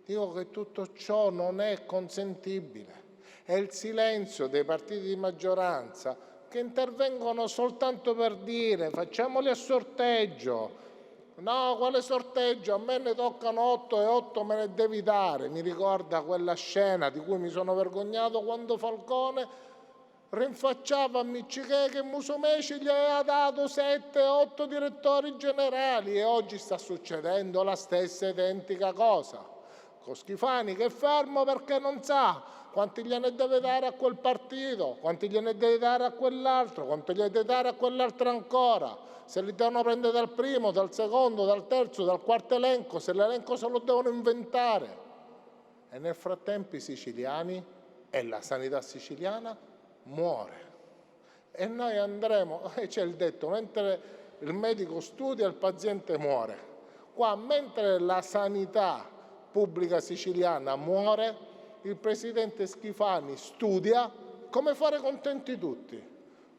Dico che tutto ciò non è consentibile. È il silenzio dei partiti di maggioranza che intervengono soltanto per dire facciamoli a sorteggio. No, quale sorteggio? A me ne toccano 8 e 8 me ne devi dare. Mi ricorda quella scena di cui mi sono vergognato quando Falcone rinfacciava a Miccichè che Musumeci gli aveva dato 7 e 8 direttori generali, e oggi sta succedendo la stessa identica cosa. Con Schifani che è fermo perché non sa quanti gliene deve dare a quel partito, quanti gliene deve dare a quell'altro, quanto gliene deve dare a quell'altro ancora. Se li devono prendere dal primo, dal secondo, dal terzo, dal quarto elenco, se l'elenco se lo devono inventare. E nel frattempo i siciliani e la sanità siciliana muore. E noi andremo, c'è il detto, mentre il medico studia il paziente muore. Qua, mentre la sanità pubblica siciliana muore, il Presidente Schifani studia come fare contenti tutti,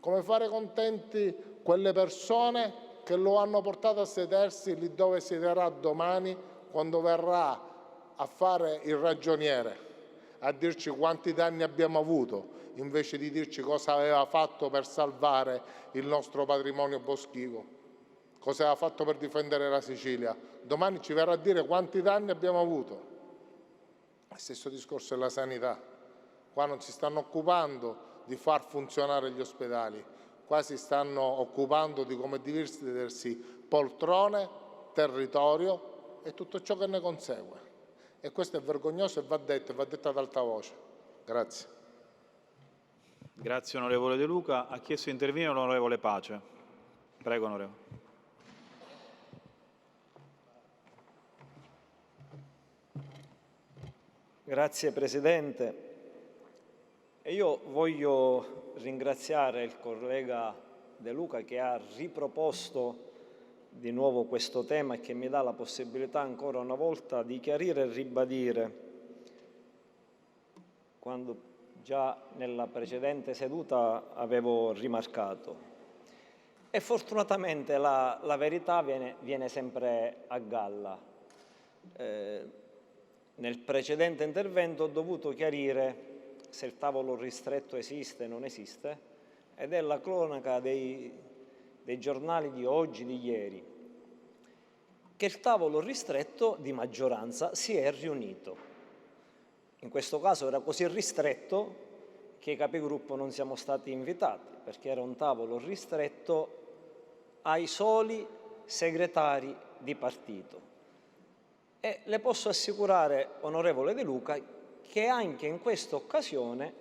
come fare contenti quelle persone che lo hanno portato a sedersi lì dove siederà domani quando verrà a fare il ragioniere, a dirci quanti danni abbiamo avuto, invece di dirci cosa aveva fatto per salvare il nostro patrimonio boschivo, cosa aveva fatto per difendere la Sicilia. Domani ci verrà a dire quanti danni abbiamo avuto. Lo stesso discorso della sanità. Qua non si stanno occupando di far funzionare gli ospedali, qua si stanno occupando di come dividersi poltrone, territorio e tutto ciò che ne consegue. E questo è vergognoso e va detto ad alta voce. Grazie. Grazie onorevole De Luca. Ha chiesto di intervenire l'onorevole Pace. Prego onorevole. Grazie Presidente. E io voglio ringraziare il collega De Luca che ha riproposto di nuovo questo tema e che mi dà la possibilità ancora una volta di chiarire e ribadire quando già nella precedente seduta avevo rimarcato. E fortunatamente la verità viene sempre a galla. Nel precedente intervento ho dovuto chiarire se il tavolo ristretto esiste o non esiste, ed è la cronaca dei giornali di oggi, di ieri, che il tavolo ristretto di maggioranza si è riunito. In questo caso era così ristretto che i capigruppo non siamo stati invitati, perché era un tavolo ristretto ai soli segretari di partito. E le posso assicurare, onorevole De Luca, che anche in questa occasione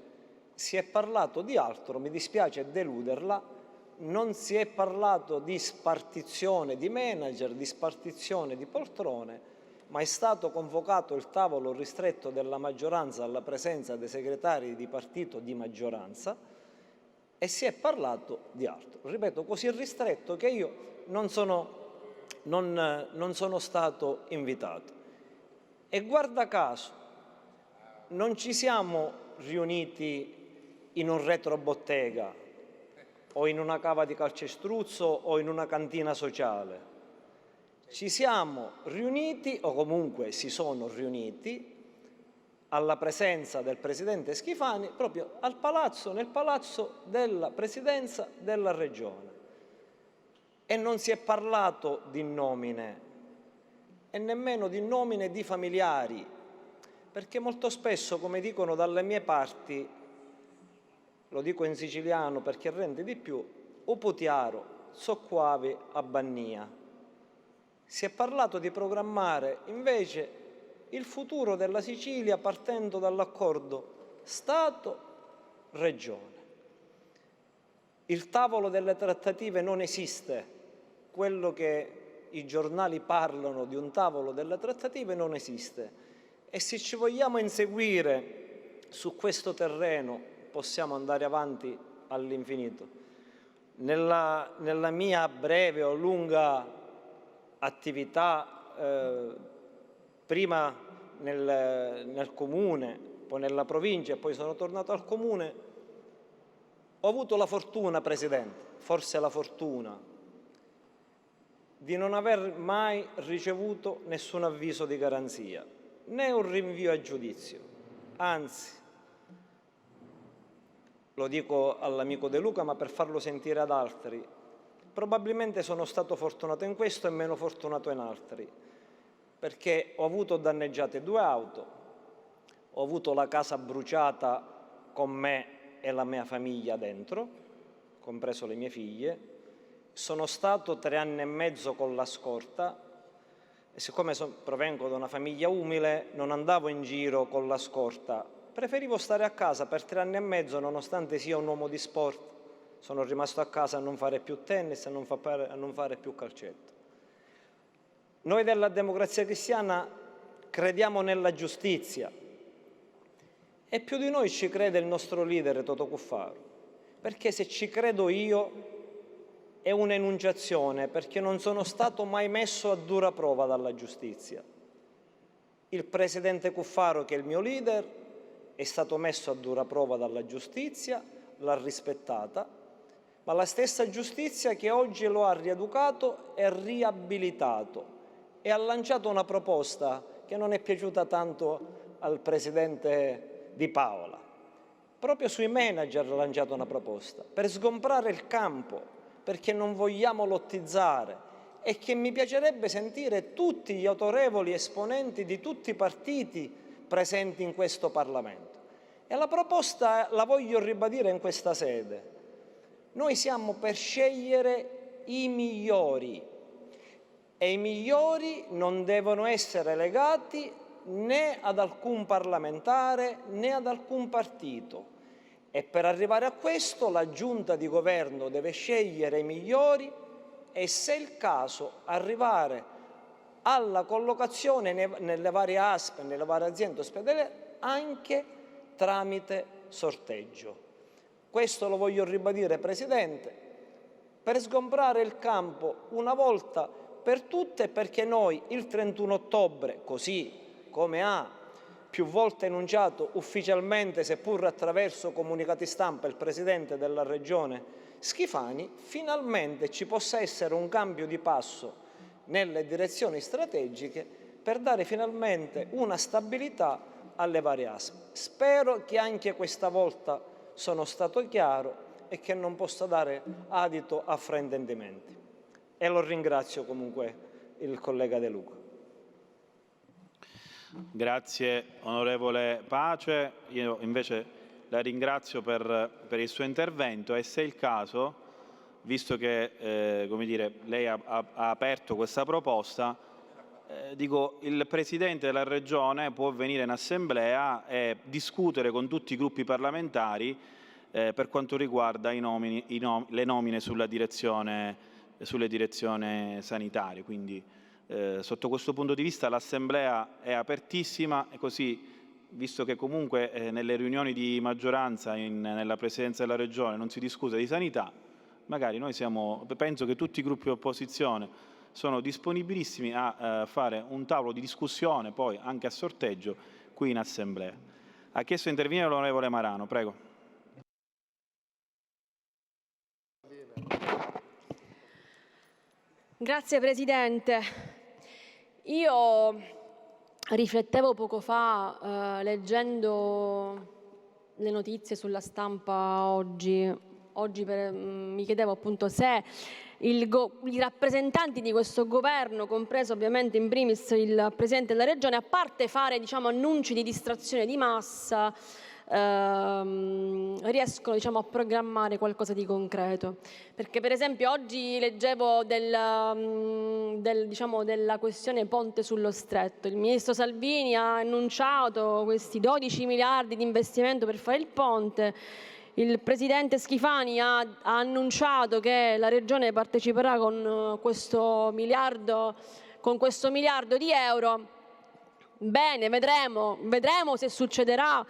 si è parlato di altro, mi dispiace deluderla, non si è parlato di spartizione di manager, di spartizione di poltrone, ma è stato convocato il tavolo ristretto della maggioranza alla presenza dei segretari di partito di maggioranza e si è parlato di altro. Ripeto, così ristretto che io non sono stato invitato. E guarda caso, non ci siamo riuniti in un retrobottega o in una cava di calcestruzzo o in una cantina sociale. Ci siamo riuniti, o comunque si sono riuniti, alla presenza del Presidente Schifani, proprio nel palazzo della Presidenza della Regione. E non si è parlato di nomine e nemmeno di nomine di familiari, perché molto spesso, come dicono dalle mie parti, lo dico in siciliano perché rende di più, uputiaro, socquavi a bannia. Si è parlato di programmare invece il futuro della Sicilia partendo dall'accordo Stato-Regione. Il tavolo delle trattative non esiste. Quello che i giornali parlano di un tavolo delle trattative non esiste. E se ci vogliamo inseguire su questo terreno possiamo andare avanti all'infinito. Nella mia breve o lunga attività, prima nel comune, poi nella provincia e poi sono tornato al comune, ho avuto la fortuna, Presidente, forse la fortuna, di non aver mai ricevuto nessun avviso di garanzia, né un rinvio a giudizio. Anzi, lo dico all'amico De Luca, ma per farlo sentire ad altri, probabilmente sono stato fortunato in questo e meno fortunato in altri, perché ho avuto danneggiate 2 auto, ho avuto la casa bruciata con me e la mia famiglia dentro, compreso le mie figlie, sono stato 3 anni e mezzo con la scorta e siccome provengo da una famiglia umile non andavo in giro con la scorta, preferivo stare a casa per 3 anni e mezzo nonostante sia un uomo di sport. Sono rimasto a casa a non fare più tennis, a non fare più calcetto. Noi della Democrazia Cristiana crediamo nella giustizia e più di noi ci crede il nostro leader Totò Cuffaro, perché se ci credo io è un'enunciazione, perché non sono stato mai messo a dura prova dalla giustizia. Il Presidente Cuffaro, che è il mio leader, è stato messo a dura prova dalla giustizia, l'ha rispettata, ma la stessa giustizia che oggi lo ha rieducato e riabilitato e ha lanciato una proposta che non è piaciuta tanto al Presidente Di Paola. Proprio sui manager ha lanciato una proposta per sgombrare il campo, perché non vogliamo lottizzare e che mi piacerebbe sentire tutti gli autorevoli esponenti di tutti i partiti presenti in questo Parlamento. E la proposta la voglio ribadire in questa sede. Noi siamo per scegliere i migliori e i migliori non devono essere legati né ad alcun parlamentare né ad alcun partito. E per arrivare a questo la Giunta di Governo deve scegliere i migliori e, se è il caso, arrivare alla collocazione nelle varie ASP, nelle varie aziende ospedaliere, anche tramite sorteggio. Questo lo voglio ribadire, Presidente, per sgombrare il campo una volta per tutte, perché noi il 31 ottobre, così come ha più volte enunciato ufficialmente, seppur attraverso comunicati stampa, il Presidente della Regione Schifani, finalmente ci possa essere un cambio di passo nelle direzioni strategiche per dare finalmente una stabilità alle varie ASP. Spero che anche questa volta sono stato chiaro e che non possa dare adito a fraintendimenti. E lo ringrazio comunque il collega De Luca. Grazie onorevole Pace, io invece la ringrazio per il suo intervento e, se è il caso, visto che come dire, lei ha aperto questa proposta, dico, il Presidente della Regione può venire in assemblea e discutere con tutti i gruppi parlamentari per quanto riguarda le nomine sulle direzioni sanitarie. Quindi sotto questo punto di vista l'Assemblea è apertissima e così, visto che comunque nelle riunioni di maggioranza nella Presidenza della Regione non si discute di sanità, magari noi penso che tutti i gruppi di opposizione sono disponibilissimi a fare un tavolo di discussione, poi anche a sorteggio, qui in Assemblea. Ha chiesto di intervenire l'onorevole Marano, prego. Grazie Presidente. Io riflettevo poco fa leggendo le notizie sulla stampa oggi. Mi chiedevo appunto se i rappresentanti di questo governo, compreso ovviamente in primis il Presidente della Regione, a parte fare annunci di distrazione di massa, riescono a programmare qualcosa di concreto. Perché per esempio oggi leggevo della questione Ponte sullo Stretto. Il ministro Salvini ha annunciato questi 12 miliardi di investimento per fare il ponte. Il presidente Schifani ha annunciato che la Regione parteciperà con questo miliardo di euro. Bene, vedremo se succederà.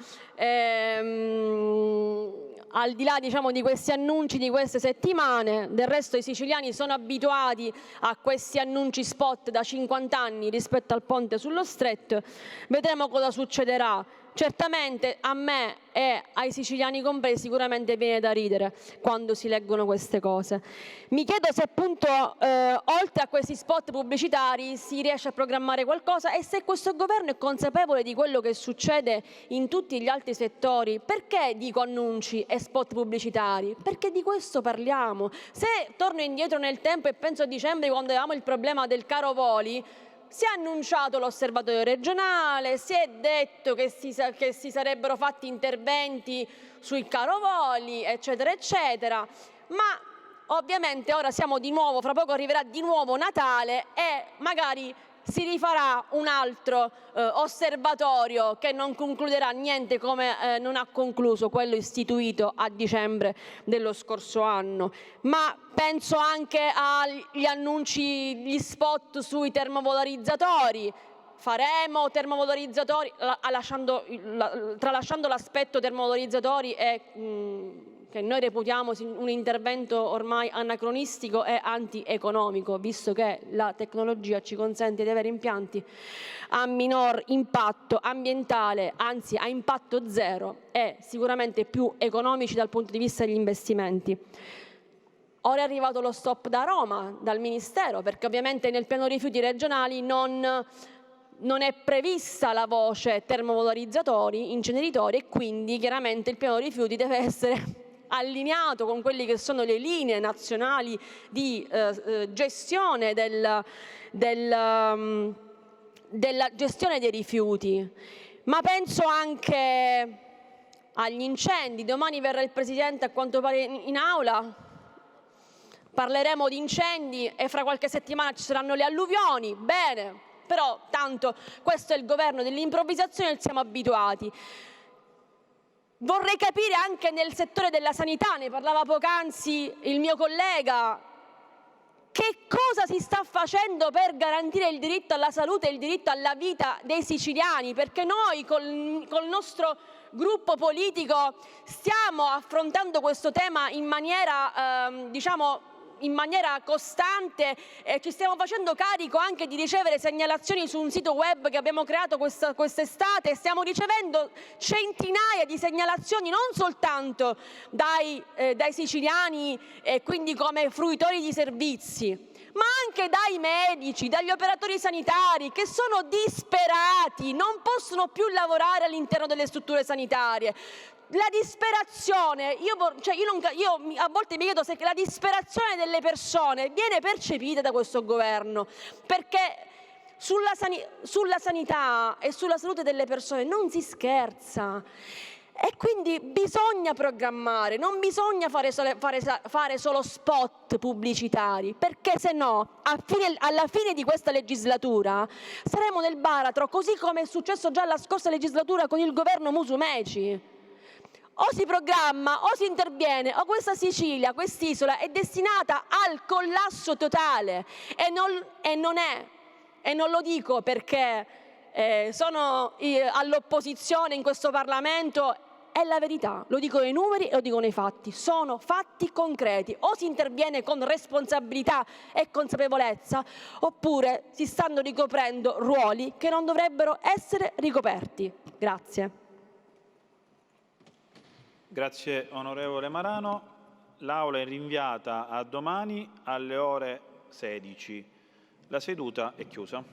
Al di là di questi annunci di queste settimane, del resto i siciliani sono abituati a questi annunci spot da 50 anni rispetto al ponte sullo Stretto. Vedremo cosa succederà. Certamente a me e ai siciliani compresi sicuramente viene da ridere quando si leggono queste cose. Mi chiedo se appunto oltre a questi spot pubblicitari si riesce a programmare qualcosa e se questo governo è consapevole di quello che succede in tutti gli altri settori. Perché dico annunci e spot pubblicitari? Perché di questo parliamo. Se torno indietro nel tempo e penso a dicembre, quando avevamo il problema del caro voli, si è annunciato l'osservatorio regionale, si è detto che si sarebbero fatti interventi sui caro voli, eccetera, eccetera, ma ovviamente ora siamo di nuovo, fra poco arriverà di nuovo Natale e magari si rifarà un altro osservatorio che non concluderà niente come non ha concluso quello istituito a dicembre dello scorso anno. Ma penso anche agli annunci, gli spot sui termovalorizzatori. Faremo termovalorizzatori, tralasciando l'aspetto termovalorizzatori che noi reputiamo un intervento ormai anacronistico e antieconomico, visto che la tecnologia ci consente di avere impianti a minor impatto ambientale, anzi a impatto zero e sicuramente più economici dal punto di vista degli investimenti. Ora è arrivato lo stop da Roma, dal Ministero, perché ovviamente nel piano rifiuti regionali non è prevista la voce termovalorizzatori, inceneritori, e quindi chiaramente il piano rifiuti deve essere allineato con quelle che sono le linee nazionali di gestione della gestione dei rifiuti. Ma penso anche agli incendi. Domani verrà il Presidente, a quanto pare, in aula. Parleremo di incendi e fra qualche settimana ci saranno le alluvioni. Bene, però tanto questo è il governo dell'improvvisazione e siamo abituati. Vorrei capire anche nel settore della sanità, ne parlava poc'anzi il mio collega, che cosa si sta facendo per garantire il diritto alla salute e il diritto alla vita dei siciliani, perché noi col nostro gruppo politico stiamo affrontando questo tema in maniera, in maniera costante e ci stiamo facendo carico anche di ricevere segnalazioni su un sito web che abbiamo creato quest'estate. Stiamo ricevendo centinaia di segnalazioni non soltanto dai siciliani e quindi come fruitori di servizi, ma anche dai medici, dagli operatori sanitari che sono disperati, non possono più lavorare all'interno delle strutture sanitarie. La disperazione, io a volte mi chiedo se la disperazione delle persone viene percepita da questo governo, perché sulla sanità e sulla salute delle persone non si scherza. E quindi bisogna programmare, non bisogna fare solo spot pubblicitari, perché se no alla fine di questa legislatura saremo nel baratro, così come è successo già la scorsa legislatura con il governo Musumeci. O si programma o si interviene o questa Sicilia, quest'isola è destinata al collasso totale e non lo dico perché sono all'opposizione in questo Parlamento, è la verità, lo dicono i numeri e lo dicono i fatti, sono fatti concreti. O si interviene con responsabilità e consapevolezza oppure si stanno ricoprendo ruoli che non dovrebbero essere ricoperti. Grazie. Grazie onorevole Marano. L'Aula è rinviata a domani alle ore 16. La seduta è chiusa.